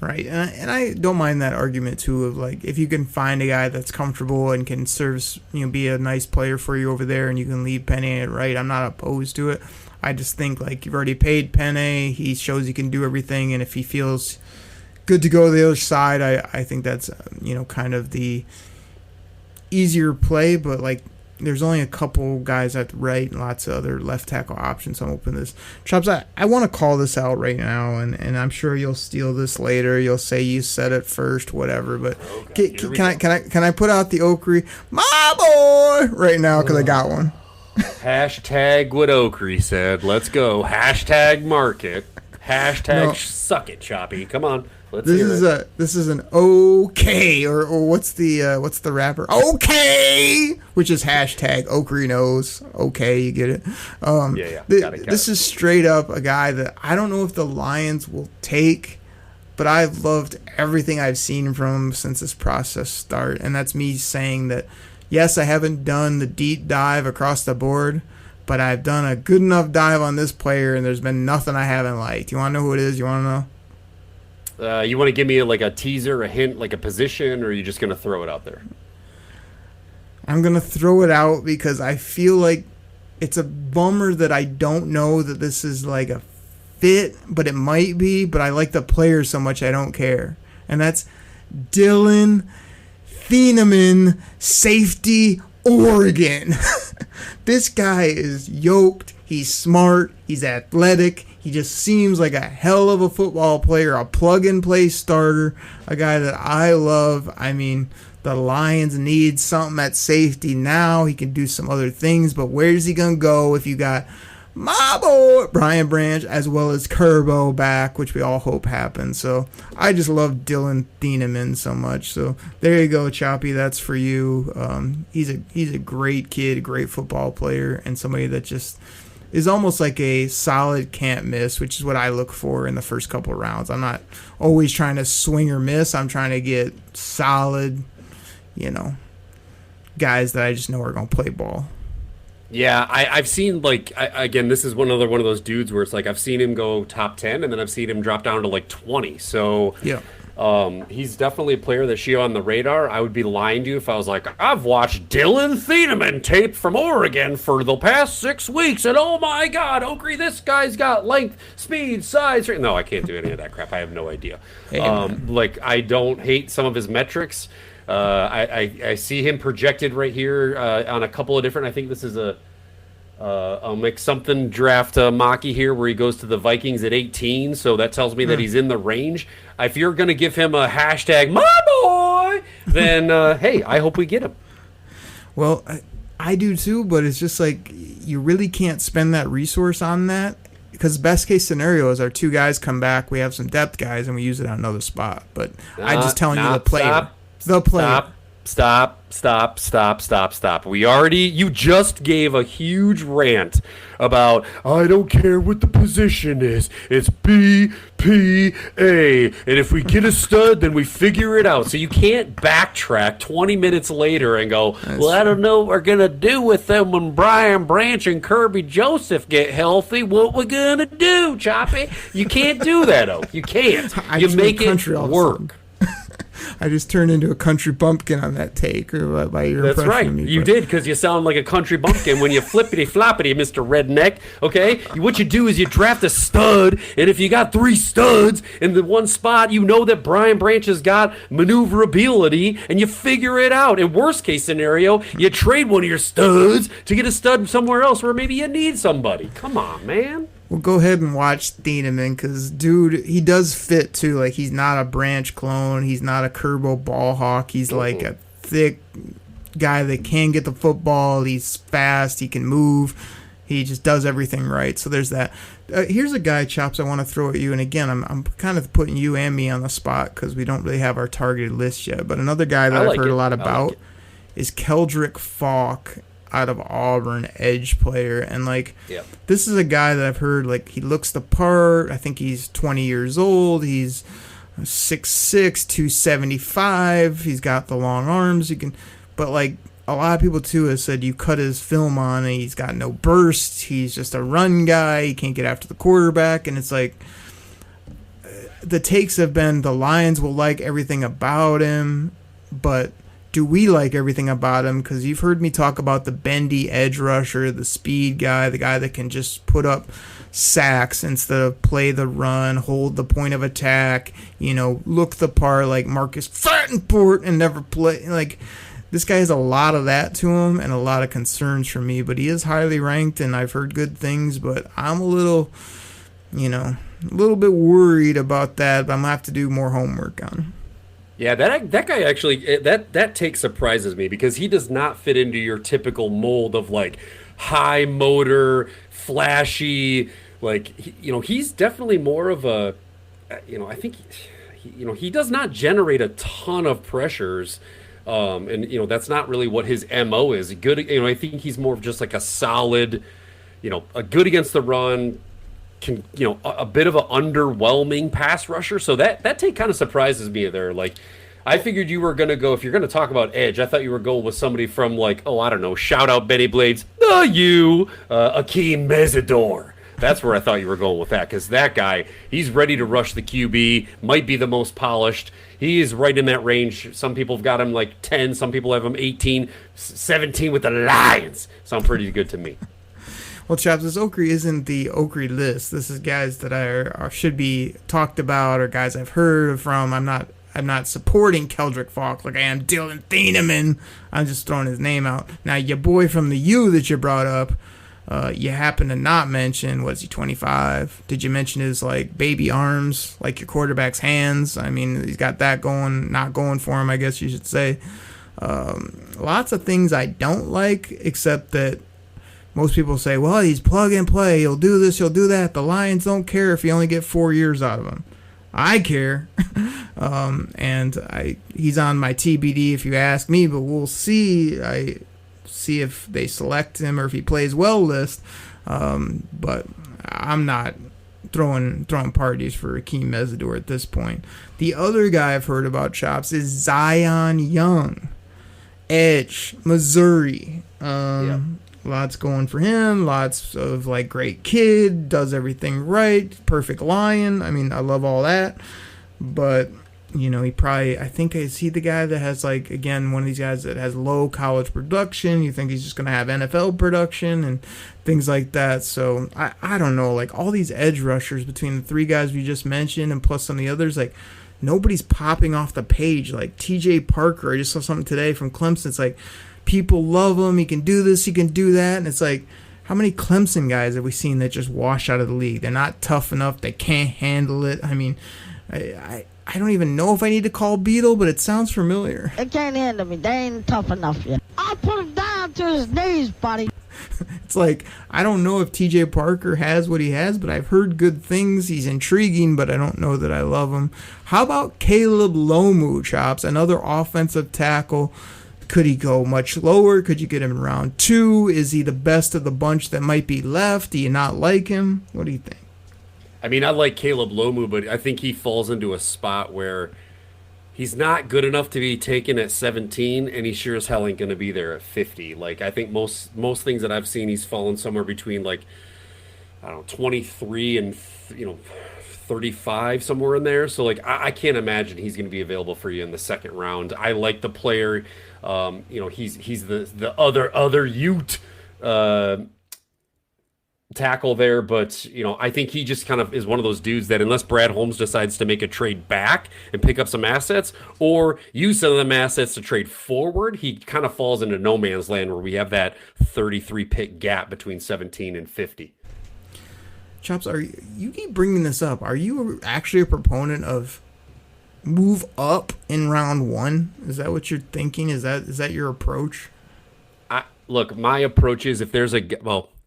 Speaker 5: Right, and I don't mind that argument too of like if you can find a guy that's comfortable and can serve, be a nice player for you over there, and you can leave Penne at right. I'm not opposed to it. I just think like you've already paid Penne. He shows he can do everything, and if he feels good to go to the other side, I think that's kind of the easier play. But like there's only a couple guys at the right and lots of other left tackle options. I'm open to this. Chops, I want to call this out right now, and I'm sure you'll steal this later. You'll say you said it first, whatever. But can I put out the Okri, my boy, right now because I got one.
Speaker 6: Hashtag what Okri said. Let's go. Hashtag market. Hashtag suck it, Choppy. Come on. Let's hear it.
Speaker 5: This is an okay or what's the rapper? Okay, which is hashtag Okri knows. Okay, you get it. Got it. This is straight up a guy that I don't know if the Lions will take, but I've loved everything I've seen from him since this process started, and that's me saying that. Yes, I haven't done the deep dive across the board, but I've done a good enough dive on this player, and there's been nothing I haven't liked. You want to know who it is? You want to
Speaker 6: know? You want to give me like a teaser, a hint, like a position, or are you just going to throw it out there?
Speaker 5: I'm going to throw it out because I feel like it's a bummer that I don't know that this is like a fit, but it might be, but I like the player so much I don't care. And that's Dylan Thieneman, safety, Oregon. This guy is yoked. He's smart. He's athletic. He just seems like a hell of a football player, a plug-and-play starter, a guy that I love. I mean, the Lions need something at safety now. He can do some other things, but where's he going to go if you got my boy Brian Branch as well as Kerbo back, which we all hope happens. So I just love Dylan Thieneman so much. So there you go, Choppy. That's for you. He's a great kid, a great football player, and somebody that just is almost like a solid can't miss, which is what I look for in the first couple of rounds. I'm not always trying to swing or miss. I'm trying to get solid, guys that I just know are going to play ball.
Speaker 6: Yeah, I've seen, again, this is one of those dudes where it's like I've seen him go top 10, and then I've seen him drop down to 20. So
Speaker 5: yeah.
Speaker 6: He's definitely a player that's on the radar. I would be lying to you if I was like, I've watched Dylan Thieneman tape from Oregon for the past 6 weeks, and oh my God, Oakley, this guy's got length, speed, size. No, I can't do any of that crap. I have no idea. I don't hate some of his metrics. I see him projected right here on a couple of different. I think this is I'll make something draft Maki here where he goes to the Vikings at 18. So that tells me that he's in the range. If you're going to give him a hashtag my boy, then hey, I hope we get him.
Speaker 5: Well, I do too, but it's just like you really can't spend that resource on that because best case scenario is our two guys come back, we have some depth guys, and we use it on another spot. But I'm just telling you the player. The player.
Speaker 6: Stop. You just gave a huge rant about, I don't care what the position is. It's BPA. And if we get a stud, then we figure it out. So you can't backtrack 20 minutes later and go, I don't know what we're going to do with them when Brian Branch and Kirby Joseph get healthy. What we going to do, Choppy? You can't do that, Oak. You can't. You make it work.
Speaker 5: I just turned into a country bumpkin on that take, or by your
Speaker 6: That's right.
Speaker 5: of me,
Speaker 6: you did, because you sound like a country bumpkin when you flippity-floppity, Mr. Redneck, okay? What you do is you draft a stud, and if you got 3 studs in the one spot, you know that Brian Branch has got maneuverability, and you figure it out. In worst-case scenario, you trade one of your studs to get a stud somewhere else where maybe you need somebody. Come on, man.
Speaker 5: Well, go ahead and watch Thieneman because, dude, he does fit, too. Like, he's not a Branch clone. He's not a Kerbo ball hawk. He's like a thick guy that can get the football. He's fast. He can move. He just does everything right. So there's that. Here's a guy, Chops, I want to throw at you. And, again, I'm kind of putting you and me on the spot because we don't really have our targeted list yet. But another guy that I've heard a lot about is Keldrick Falk, out of Auburn, edge player. And this is a guy that I've heard, he looks the part. I think he's 20 years old. He's 6'6", 275. He's got the long arms. But a lot of people too have said you cut his film on and he's got no burst. He's just a run guy. He can't get after the quarterback. And it's the takes have been the Lions will like everything about him, but do we like everything about him? Because you've heard me talk about the bendy edge rusher, the speed guy, the guy that can just put up sacks instead of play the run, hold the point of attack, look the part like Marcus Fattenport and never play. This guy has a lot of that to him and a lot of concerns for me, but he is highly ranked and I've heard good things, but I'm a little bit worried about that, but I'm going to have to do more homework on him.
Speaker 6: Yeah, that guy actually, that take surprises me because he does not fit into your typical mold of high motor, flashy, he's definitely more of a, I think, he does not generate a ton of pressures, and that's not really what his MO is. Good, I think he's more of just a solid, a good against the run, a bit of an underwhelming pass rusher. So that take kind of surprises me there. I figured you were going to go, if you're going to talk about edge, I thought you were going with somebody from I don't know, shout out Benny Blades, Akeem Mesidor. That's where I thought you were going with that, because that guy, he's ready to rush the QB, might be the most polished. He is right in that range. Some people have got him 10, some people have him 18, 17 with the Lions. Sound pretty good to me.
Speaker 5: Well, Chops, this Oakley isn't the Oakley list. This is guys that should be talked about or guys I've heard from. I I'm not supporting Keldrick Falk like I am Dylan Thieneman. I'm just throwing his name out. Now, your boy from the U that you brought up, you happen to not mention, was he 25? Did you mention his, like, baby arms, like your quarterback's hands? I mean, he's got that going, not going for him, I guess you should say. Lots of things I don't like, except that most people say, well, he's plug and play. He'll do this, he'll do that. The Lions don't care if you only get 4 years out of him. I care. And he's on my TBD if you ask me, but we'll see. I see if they select him or if he plays well list. But I'm not throwing parties for Akeem Mesidor at this point. The other guy I've heard about, Chops, is Zion Young. Edge, Missouri. Lots going for him. Lots of, like, great kid, does everything right, perfect Lion. I mean, I love all that. But, you know, he probably, I think, is he the guy that has, like, again, one of these guys that has low college production? You think he's just going to have NFL production and things like that? So, I don't know. Like, all these edge rushers between the three guys we just mentioned and plus some of the others, like, nobody's popping off the page. Like, TJ Parker, I just saw something today from Clemson. It's like, people love him. He can do this. He can do that. And it's like, how many Clemson guys have we seen that just wash out of the league? They're not tough enough. They can't handle it. I mean, I don't even know if I need to call Beetle, but it sounds familiar.
Speaker 11: They can't handle me. They ain't tough enough yet. I'll put him down to his knees, buddy.
Speaker 5: It's like, I don't know if TJ Parker has what he has, but I've heard good things. He's intriguing, but I don't know that I love him. How about Caleb Lomu, Chops? Another offensive tackle. Could he go much lower? Could you get him in round 2? Is he the best of the bunch that might be left? Do you not like him? What do you think?
Speaker 6: I mean, I like Caleb Lomu, but I think he falls into a spot where he's not good enough to be taken at 17, and he sure as hell ain't going to be there at 50. Like, I think most things that I've seen, he's fallen somewhere between, like, I don't know, 23 and, 35, somewhere in there. So, like, I can't imagine he's going to be available for you in the second round. I like the player. He's the other Ute tackle there, but I think he just kind of is one of those dudes that unless Brad Holmes decides to make a trade back and pick up some assets or use some of them assets to trade forward, he kind of falls into no man's land where we have that 33 pick gap between 17 and 50.
Speaker 5: Chops, you keep bringing this up. Are you actually a proponent of move up in round 1? Is that what you're thinking? Is that your approach?
Speaker 6: Look, my approach is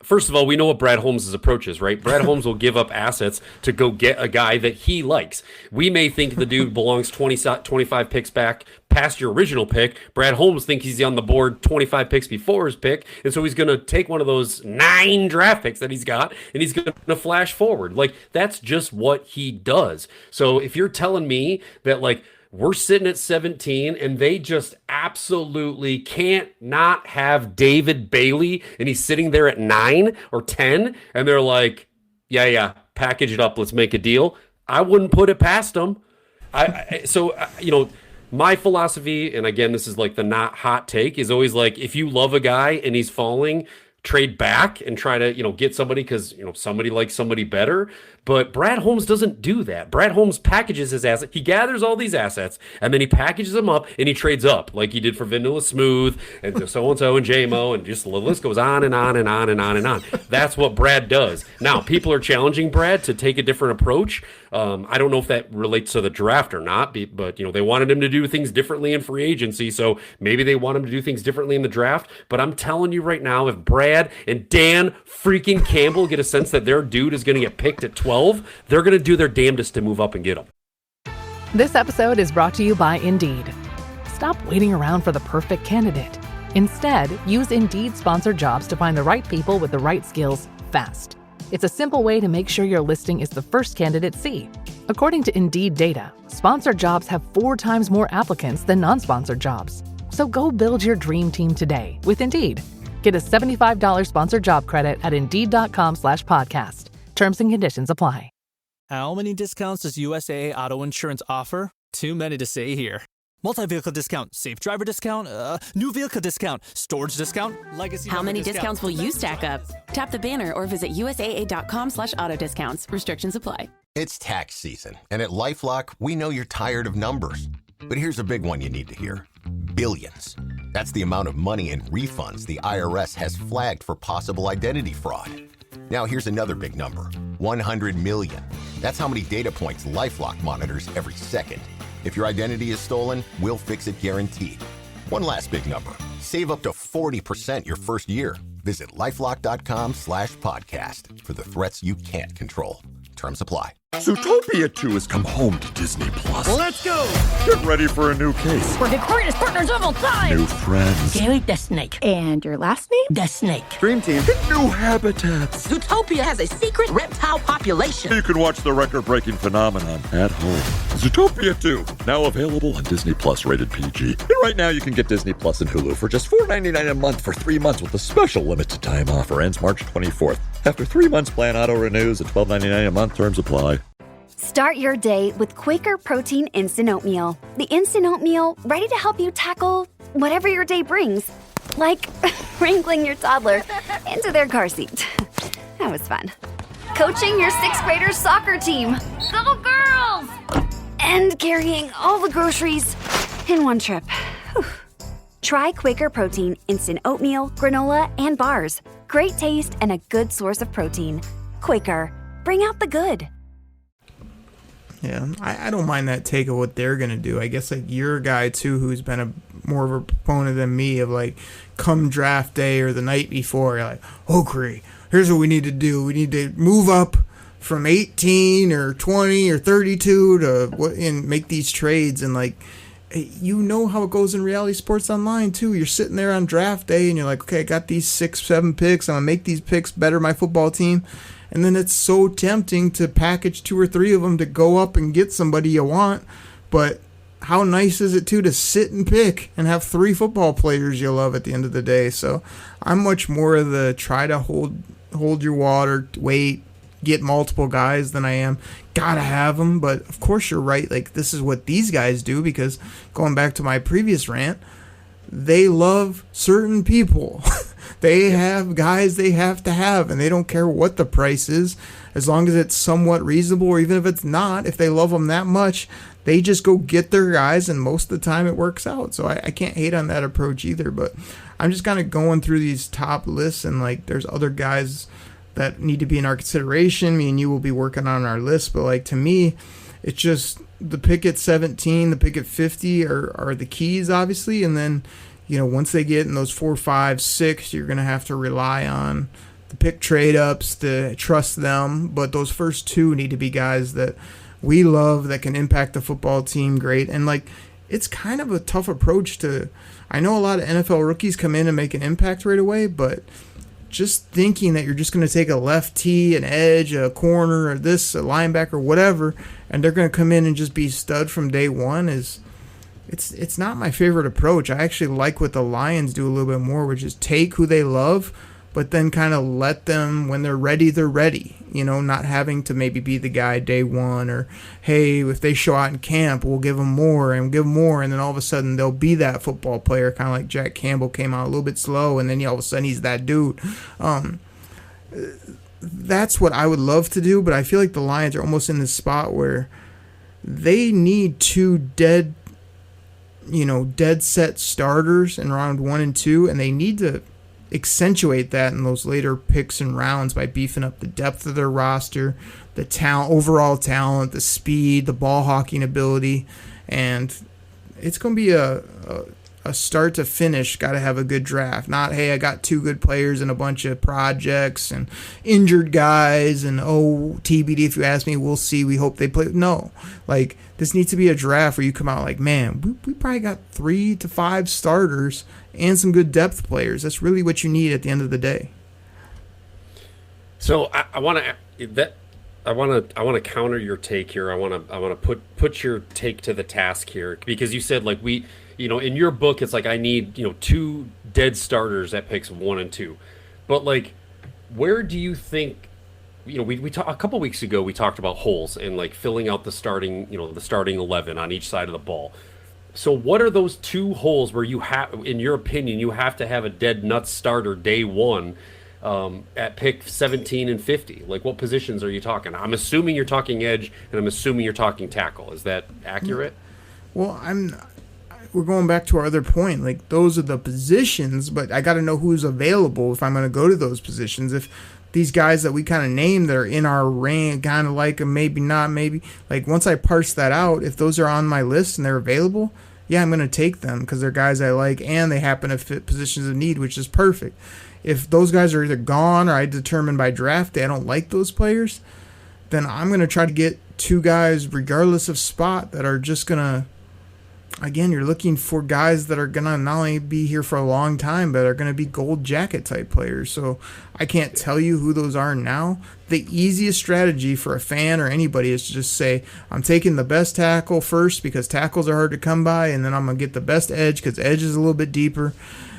Speaker 6: first of all, we know what Brad Holmes' approach is, right? Brad Holmes will give up assets to go get a guy that he likes. We may think the dude belongs 25 picks back past your original pick. Brad Holmes thinks he's on the board 25 picks before his pick, and so he's going to take one of those 9 draft picks that he's got, and he's going to flash forward. Like, that's just what he does. So if you're telling me that, like, we're sitting at 17 and they just absolutely can't not have David Bailey and he's sitting there at 9 or 10 and they're like, yeah, package it up. Let's make a deal. I wouldn't put it past them. My philosophy, and again, this is like the not hot take, is always like, if you love a guy and he's falling, trade back and try to, get somebody because, somebody likes somebody better. But Brad Holmes doesn't do that. Brad Holmes packages his assets. He gathers all these assets, and then he packages them up, and he trades up, like he did for Vanilla Smooth, and so-and-so, and J-Mo, and just the list goes on and on and on and on and on. That's what Brad does. Now, people are challenging Brad to take a different approach. I don't know if that relates to the draft or not, but, they wanted him to do things differently in free agency, so maybe they want him to do things differently in the draft. But I'm telling you right now, if Brad and Dan freaking Campbell get a sense that their dude is going to get picked at 12, they're going to do their damnedest to move up and get him.
Speaker 12: This episode is brought to you by Indeed. Stop waiting around for the perfect candidate. Instead, use Indeed sponsored jobs to find the right people with the right skills fast. It's a simple way to make sure your listing is the first candidates see. According to Indeed data, sponsored jobs have 4 times more applicants than non-sponsored jobs. So go build your dream team today with Indeed. Get a $75 sponsored job credit at Indeed.com/podcast. Terms and conditions apply.
Speaker 13: How many discounts does USAA Auto Insurance offer? Too many to say here. Multi-vehicle discount, safe driver discount, new vehicle discount, storage discount, legacy.
Speaker 14: How many discounts will you stack up? Tap the banner or visit USAA.com/auto discounts. Restrictions apply.
Speaker 15: It's tax season, and at LifeLock, we know you're tired of numbers. But here's a big one you need to hear. Billions. That's the amount of money in refunds the IRS has flagged for possible identity fraud. Now here's another big number. 100 million. That's how many data points LifeLock monitors every second. If your identity is stolen, we'll fix it guaranteed. One last big number. Save up to 40% your first year. Visit lifelock.com/podcast for the threats you can't control. Terms apply.
Speaker 16: Zootopia 2 has come home to Disney Plus.
Speaker 4: Let's go!
Speaker 16: Get ready for a new case.
Speaker 11: We're the greatest partners of all time!
Speaker 16: New friends.
Speaker 11: Gary the Snake. And your last name? The Snake.
Speaker 16: Dream Team. Get new habitats.
Speaker 11: Zootopia has a secret reptile population.
Speaker 16: You can watch the record-breaking phenomenon at home. Zootopia 2, now available on Disney Plus, rated PG. And right now you can get Disney Plus and Hulu for just $4.99 a month for 3 months with a special limited time offer. Ends March 24th. After 3 months, plan auto-renews at $12.99 a month. Terms apply.
Speaker 1: Start your day with Quaker Protein Instant Oatmeal. The instant oatmeal ready to help you tackle whatever your day brings. Like wrangling your toddler into their car seat. That was fun. Coaching your 6th graders soccer team. Go girls! And carrying all the groceries in one trip. Whew. Try Quaker Protein Instant Oatmeal, granola, and bars. Great taste and a good source of protein. Quaker, bring out the good.
Speaker 5: Yeah, I don't mind that take of what they're going to do. I guess like you're a guy, too, who's been more of a proponent than me of like come draft day or the night before, you're like, Oakley, here's what we need to do. We need to move up from 18 or 20 or 32 to what and make these trades. And like, you know how it goes in reality sports online, too. You're sitting there on draft day and you're like, okay, I got these 6, 7 picks. I'm going to make these picks better my football team. And then it's so tempting to package 2 or 3 of them to go up and get somebody you want. But how nice is it, too, to sit and pick and have 3 football players you love at the end of the day? So I'm much more of the try to hold your water, wait, get multiple guys than I am. Gotta have them. But, of course, you're right. Like, this is what these guys do because going back to my previous rant, they love certain people. They have guys they have to have, and they don't care what the price is, as long as it's somewhat reasonable, or even if it's not, if they love them that much, they just go get their guys, and most of the time it works out. So I can't hate on that approach either, but I'm just kind of going through these top lists, and like there's other guys that need to be in our consideration. Me and you will be working on our list, but like to me, it's just the pick at 17, the pick at 50 are the keys, obviously, and then you know, once they get in those 4, 5, 6, you're going to have to rely on the pick trade-ups to trust them. But those first 2 need to be guys that we love that can impact the football team great. And, like, it's kind of a tough approach to – I know a lot of NFL rookies come in and make an impact right away, but just thinking that you're just going to take a lefty, an edge, a corner, or this, a linebacker, whatever, and they're going to come in and just be stud from day one is – It's not my favorite approach. I actually like what the Lions do a little bit more, which is take who they love, but then kind of let them, when they're ready, you know, not having to maybe be the guy day one or, hey, if they show out in camp, we'll give them more and give them more, and then all of a sudden they'll be that football player, kind of like Jack Campbell came out a little bit slow, and then all of a sudden he's that dude. That's what I would love to do, but I feel like the Lions are almost in this spot where they need 2 dead set starters in round 1 and 2, and they need to accentuate that in those later picks and rounds by beefing up the depth of their roster, the talent, overall talent, the speed, the ball hawking ability, and it's going to be a start to finish, got to have a good draft. Not, hey, I got 2 good players and a bunch of projects and injured guys and, TBD, if you ask me, we'll see, we hope they play. No, like, this needs to be a draft where you come out like, man, we probably got 3 to 5 starters and some good depth players. That's really what you need at the end of the day.
Speaker 6: So I want to counter your take here. I want to put your take to the task here, because you said like in your book it's like I need 2 dead starters at picks 1 and 2, but like where do you think? We a couple weeks ago we talked about holes and like filling out the starting 11 on each side of the ball. So what are those 2 holes where you have, in your opinion, you have to have a dead nuts starter day 1 at pick 17 and 50? Like what positions are you talking? I'm assuming you're talking edge, and I'm assuming you're talking tackle. Is that accurate?
Speaker 5: Well, we're going back to our other point. Like, those are the positions, but I got to know who's available if I'm going to go to those positions. If these guys that we kind of named that are in our range, kind of like them, maybe not, maybe. Like, once I parse that out, if those are on my list and they're available, yeah, I'm going to take them because they're guys I like and they happen to fit positions of need, which is perfect. If those guys are either gone or I determine by draft day I don't like those players, then I'm going to try to get two guys, regardless of spot, that are just going to, again, you're looking for guys that are going to not only be here for a long time, but are going to be gold jacket type players. So I can't tell you who those are now. The easiest strategy for a fan or anybody is to just say, I'm taking the best tackle first because tackles are hard to come by, and then I'm going to get the best edge because edge is a little bit deeper,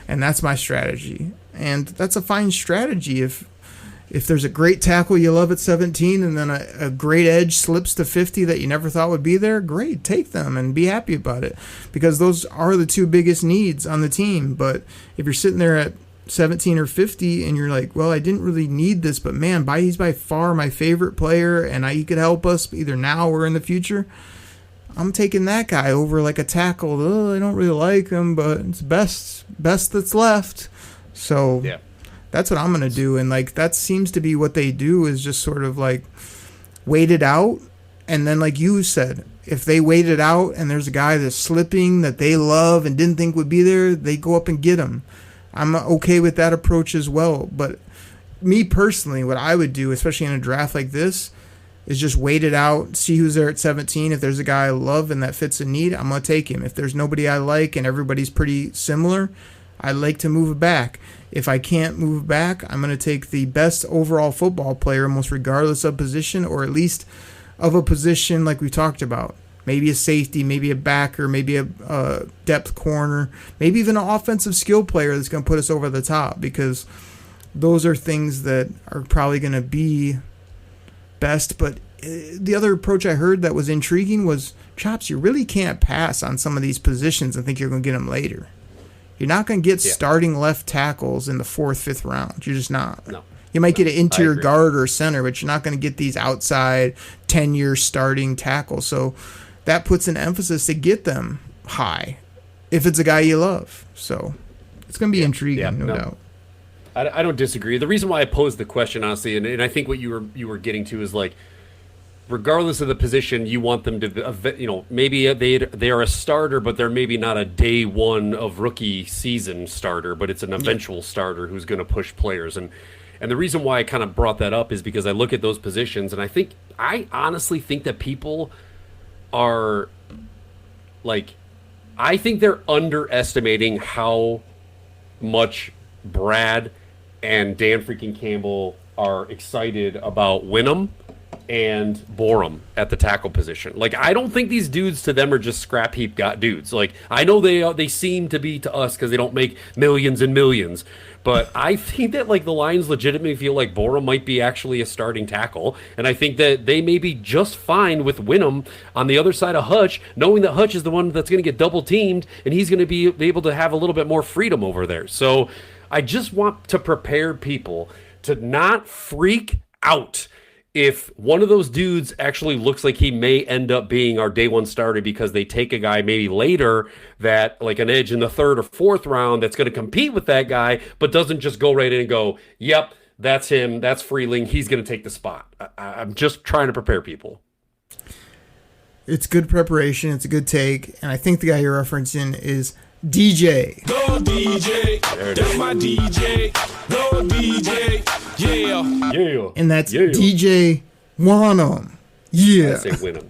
Speaker 5: and that's my strategy. And that's a fine strategy if there's a great tackle you love at 17 and then a great edge slips to 50 that you never thought would be there, great, take them and be happy about it because those are the two biggest needs on the team. But if you're sitting there at 17 or 50 and you're like, well, I didn't really need this, but man, he's by far my favorite player and he could help us either now or in the future, I'm taking that guy over like a tackle. Oh, I don't really like him, but it's best that's left. So yeah. That's what I'm going to do. And, like, that seems to be what they do is just sort of, like, wait it out. And then, like you said, if they wait it out and there's a guy that's slipping that they love and didn't think would be there, they go up and get him. I'm okay with that approach as well. But me personally, what I would do, especially in a draft like this, is just wait it out, see who's there at 17. If there's a guy I love and that fits a need, I'm going to take him. If there's nobody I like and everybody's pretty similar, I'd like to move back. If I can't move back, I'm going to take the best overall football player, almost regardless of position, or at least of a position like we talked about. Maybe a safety, maybe a backer, maybe a depth corner, maybe even an offensive skill player that's going to put us over the top, because those are things that are probably going to be best. But the other approach I heard that was intriguing was, Chops, you really can't pass on some of these positions and think you're going to get them later. You're not going to get starting left tackles in the 4th, 5th round. You're just not. No. You might get an interior guard or center, but you're not going to get these outside 10-year starting tackles. So that puts an emphasis to get them high if it's a guy you love. So it's going to be intriguing, no doubt.
Speaker 6: I don't disagree. The reason why I posed the question, honestly, and I think what you were getting to is, like, regardless of the position, you want them to, maybe they are a starter, but they're maybe not a day one of rookie season starter, but it's an eventual starter who's going to push players. And the reason why I kind of brought that up is because I look at those positions, and I honestly think that people are, like, I think they're underestimating how much Brad and Dan freaking Campbell are excited about Wynnum and Borum at the tackle position. Like, I don't think these dudes to them are just scrap heap got dudes. Like, I know they seem to be to us because they don't make millions and millions, but I think that, like, the Lions legitimately feel like Borum might be actually a starting tackle, and I think that they may be just fine with Wynnum on the other side of Hutch, knowing that Hutch is the one that's going to get double teamed, and he's going to be able to have a little bit more freedom over there. So I just want to prepare people to not freak out if one of those dudes actually looks like he may end up being our day one starter because they take a guy maybe later that, like, an edge in the 3rd or 4th round that's going to compete with that guy, but doesn't just go right in and go, yep, that's him, that's Freeling, he's going to take the spot. I'm just trying to prepare people.
Speaker 5: It's good preparation, it's a good take, and I think the guy you're referencing is DJ.
Speaker 17: Go DJ, that's my DJ. Go DJ, yeah.
Speaker 5: And that's DJ Wanham. Yeah.
Speaker 6: I say Wynnum.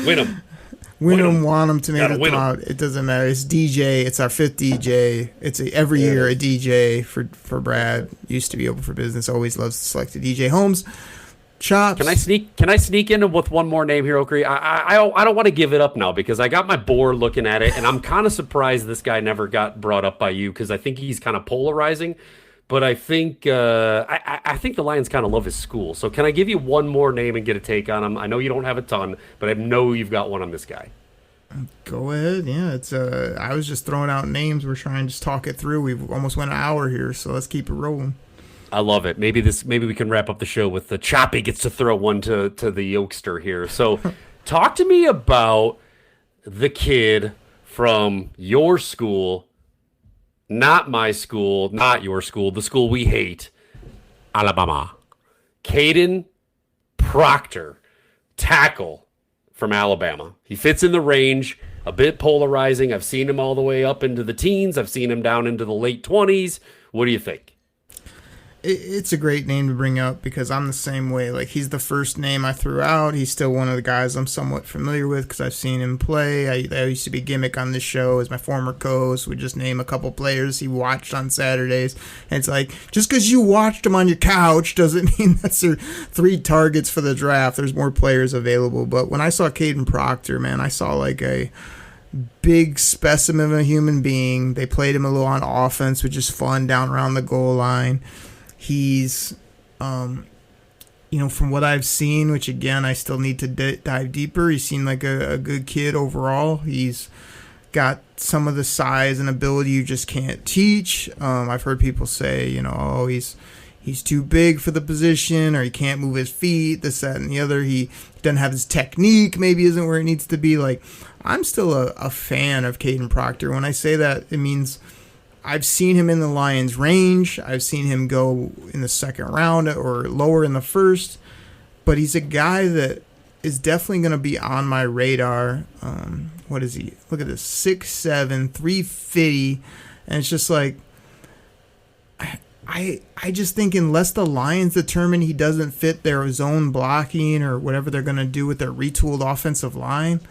Speaker 6: Wynnum.
Speaker 5: Wanham, tomato, tomato. It doesn't matter. It's DJ. It's our 5th DJ. It's every year a DJ for Brad. Used to be open for business. Always loves to select a DJ. Holmes. Chops.
Speaker 6: Can I sneak in with one more name here, Oakley? I don't want to give it up now because I got my board looking at it, and I'm kind of surprised this guy never got brought up by you because I think he's kind of polarizing. But I think I think the Lions kind of love his school. So can I give you one more name and get a take on him? I know you don't have a ton, but I know you've got one on this guy.
Speaker 5: Go ahead. Yeah, it's I was just throwing out names. We're trying to just talk it through. We've almost went an hour here, so let's keep it rolling.
Speaker 6: I love it. Maybe we can wrap up the show with the Choppy gets to throw one to the Yokester here. So talk to me about the kid from your school, not my school, not your school, the school we hate, Alabama. Caden Proctor, tackle from Alabama. He fits in the range, a bit polarizing. I've seen him all the way up into the teens. I've seen him down into the late 20s. What do you think?
Speaker 5: It's a great name to bring up because I'm the same way. Like, he's the first name I threw out. He's still one of the guys I'm somewhat familiar with because I've seen him play. I used to be Gimmick on this show as my former co-host. We just name a couple players he watched on Saturdays. And it's like, just because you watched him on your couch doesn't mean that's your 3 targets for the draft. There's more players available. But when I saw Caden Proctor, man, I saw like a big specimen of a human being. They played him a little on offense, which is fun down around the goal line. He's, from what I've seen, which again, I still need to dive deeper, he seemed like a good kid overall. He's got some of the size and ability you just can't teach. I've heard people say, he's too big for the position, or he can't move his feet, this, that, and the other. He doesn't have his technique, maybe isn't where it needs to be. Like, I'm still a fan of Caden Proctor. When I say that, it means I've seen him in the Lions' range. I've seen him go in the second round or lower in the first. But he's a guy that is definitely going to be on my radar. What is he? Look at this, 6'7", 350. And it's just like, I just think unless the Lions determine he doesn't fit their zone blocking or whatever they're going to do with their retooled offensive line,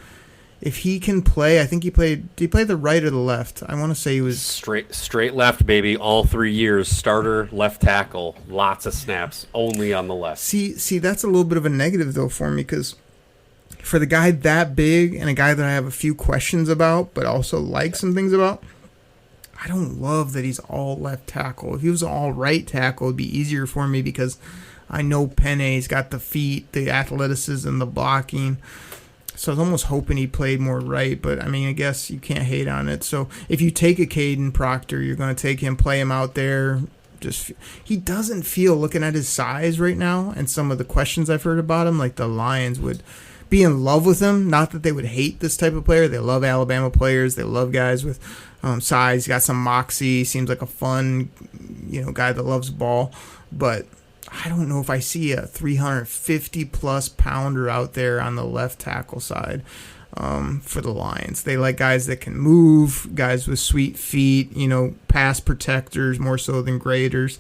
Speaker 5: if he can play, I think did he play the right or the left? I want to say he was
Speaker 6: straight left, baby. All 3 years, starter, left tackle, lots of snaps, only on the left.
Speaker 5: See, that's a little bit of a negative though for me, because for the guy that big and a guy that I have a few questions about, but also like some things about, I don't love that he's all left tackle. If he was all right tackle, it'd be easier for me because I know Penne's got the feet, the athleticism, the blocking. So I was almost hoping he played more right, but I mean, I guess you can't hate on it. So if you take a Caden Proctor, you're going to take him, play him out there. He doesn't feel, looking at his size right now and some of the questions I've heard about him, like the Lions would be in love with him. Not that they would hate this type of player. They love Alabama players. They love guys with size. He's got some moxie. Seems like a fun, guy that loves ball. But I don't know if I see a 350-plus pounder out there on the left tackle side for the Lions. They like guys that can move, guys with sweet feet, pass protectors more so than graders.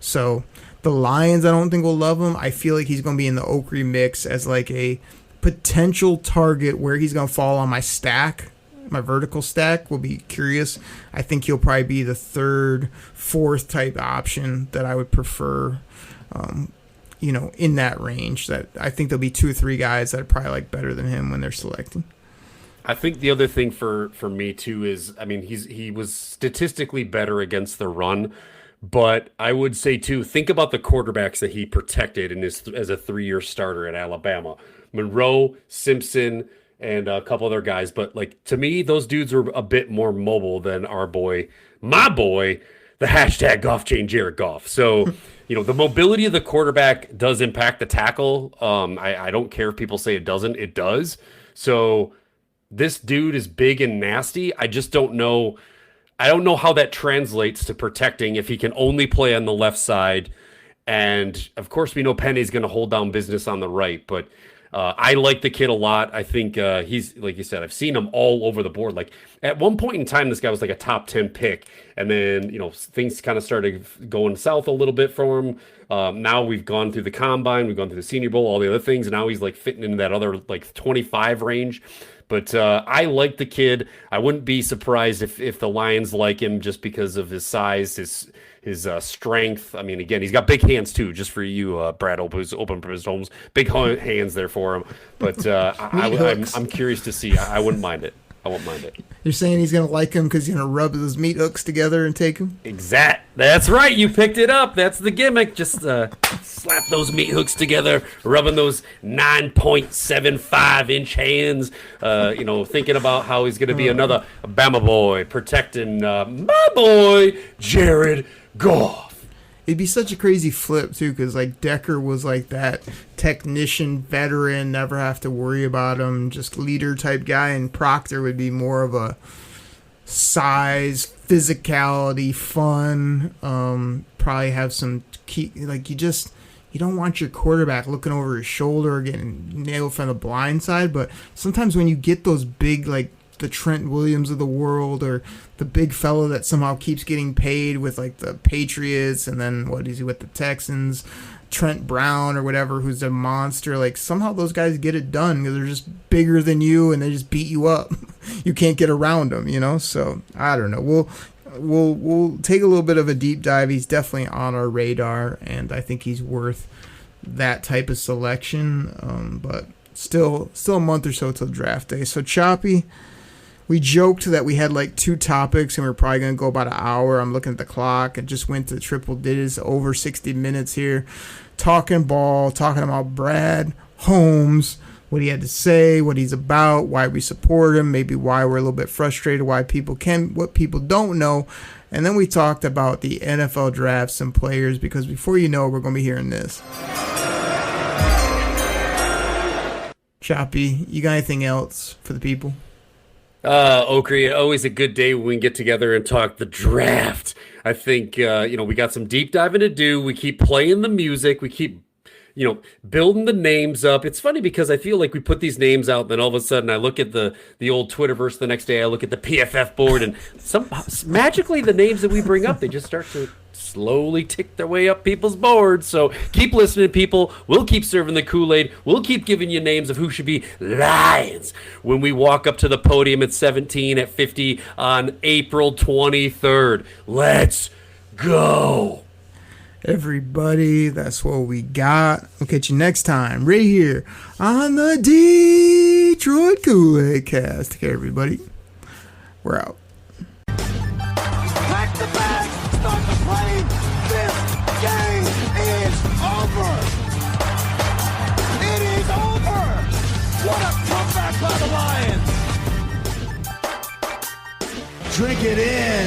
Speaker 5: So the Lions, I don't think will love him. I feel like he's going to be in the Oakley mix as like a potential target where he's going to fall on my stack. My vertical stack will be curious. I think he'll probably be the 3rd, 4th type option that I would prefer. In that range, that I think there'll be 2 or 3 guys that are probably like better than him when they're selecting.
Speaker 6: I think the other thing for me too is, I mean, he was statistically better against the run, but I would say too, think about the quarterbacks that he protected as a 3-year starter at Alabama: Monroe, Simpson, and a couple other guys. But like, to me, those dudes were a bit more mobile than my boy, the hashtag Goff chain Jared Goff. So, the mobility of the quarterback does impact the tackle. I don't care if people say it doesn't. It does. So this dude is big and nasty. I just don't know. I don't know how that translates to protecting if he can only play on the left side. And of course, we know Penny's going to hold down business on the right, but I like the kid a lot. I think he's, like you said, I've seen him all over the board. Like, at one point in time, this guy was like a top 10 pick. And then, things kind of started going south a little bit for him. Now we've gone through the combine, we've gone through the Senior Bowl, all the other things. And now he's like fitting into that other like 25 range. But I like the kid. I wouldn't be surprised if the Lions like him just because of his size, his strength. I mean, again, he's got big hands too, just for you, Brad, who's open for his Holmes. Big hands there for him. But I'm curious to see. I wouldn't mind it. I won't mind it.
Speaker 5: You're saying he's going to like him because he's going to rub those meat hooks together and take him?
Speaker 6: That's right. You picked it up. That's the gimmick. Just slap those meat hooks together, rubbing those 9.75-inch hands, thinking about how he's going to be another Bama boy protecting my boy, Jared Goff.
Speaker 5: it'd be such a crazy flip too, because like Decker was like that technician veteran, never have to worry about him, just leader type guy, and Proctor would be more of a size, physicality, fun, probably have some key, like you don't want your quarterback looking over his shoulder or getting nailed from the blind side. But sometimes when you get those big, like the Trent Williams of the world, or the big fellow that somehow keeps getting paid with like the Patriots, and then what is he with the Texans, Trent Brown or whatever, who's a monster, like somehow those guys get it done because they're just bigger than you and they just beat you up. You can't get around them, you know? So I don't know. We'll take a little bit of a deep dive. He's definitely on our radar, and I think he's worth that type of selection. But still a month or so till draft day. So Choppy, we joked that we had like 2 topics and we are probably going to go about an hour. I'm looking at the clock. It just went to triple digits, over 60 minutes here. Talking ball, talking about Brad Holmes, what he had to say, what he's about, why we support him, maybe why we're a little bit frustrated, why people can, what people don't know. And then we talked about the NFL draft, some players, because before you know it, we're going to be hearing this. Choppy, you got anything else for the people?
Speaker 6: Okri, always a good day when we can get together and talk the draft. I think, we got some deep diving to do. We keep playing the music. We keep, building the names up. It's funny because I feel like we put these names out, then all of a sudden I look at the old Twitterverse the next day, I look at the PFF board, and magically the names that we bring up, they just start to slowly tick their way up people's boards. So keep listening, people. We'll keep serving the Kool-Aid. We'll keep giving you names of who should be Lions when we walk up to the podium at 17 at 50 on April 23rd. Let's go.
Speaker 5: Everybody, that's what we got. We'll catch you next time right here on the Detroit Koolaid Cast. Take care, everybody. We're out.
Speaker 4: Pack the bag, start the plane. This game is over. It is over. What a comeback by the Lions.
Speaker 3: Drink it in.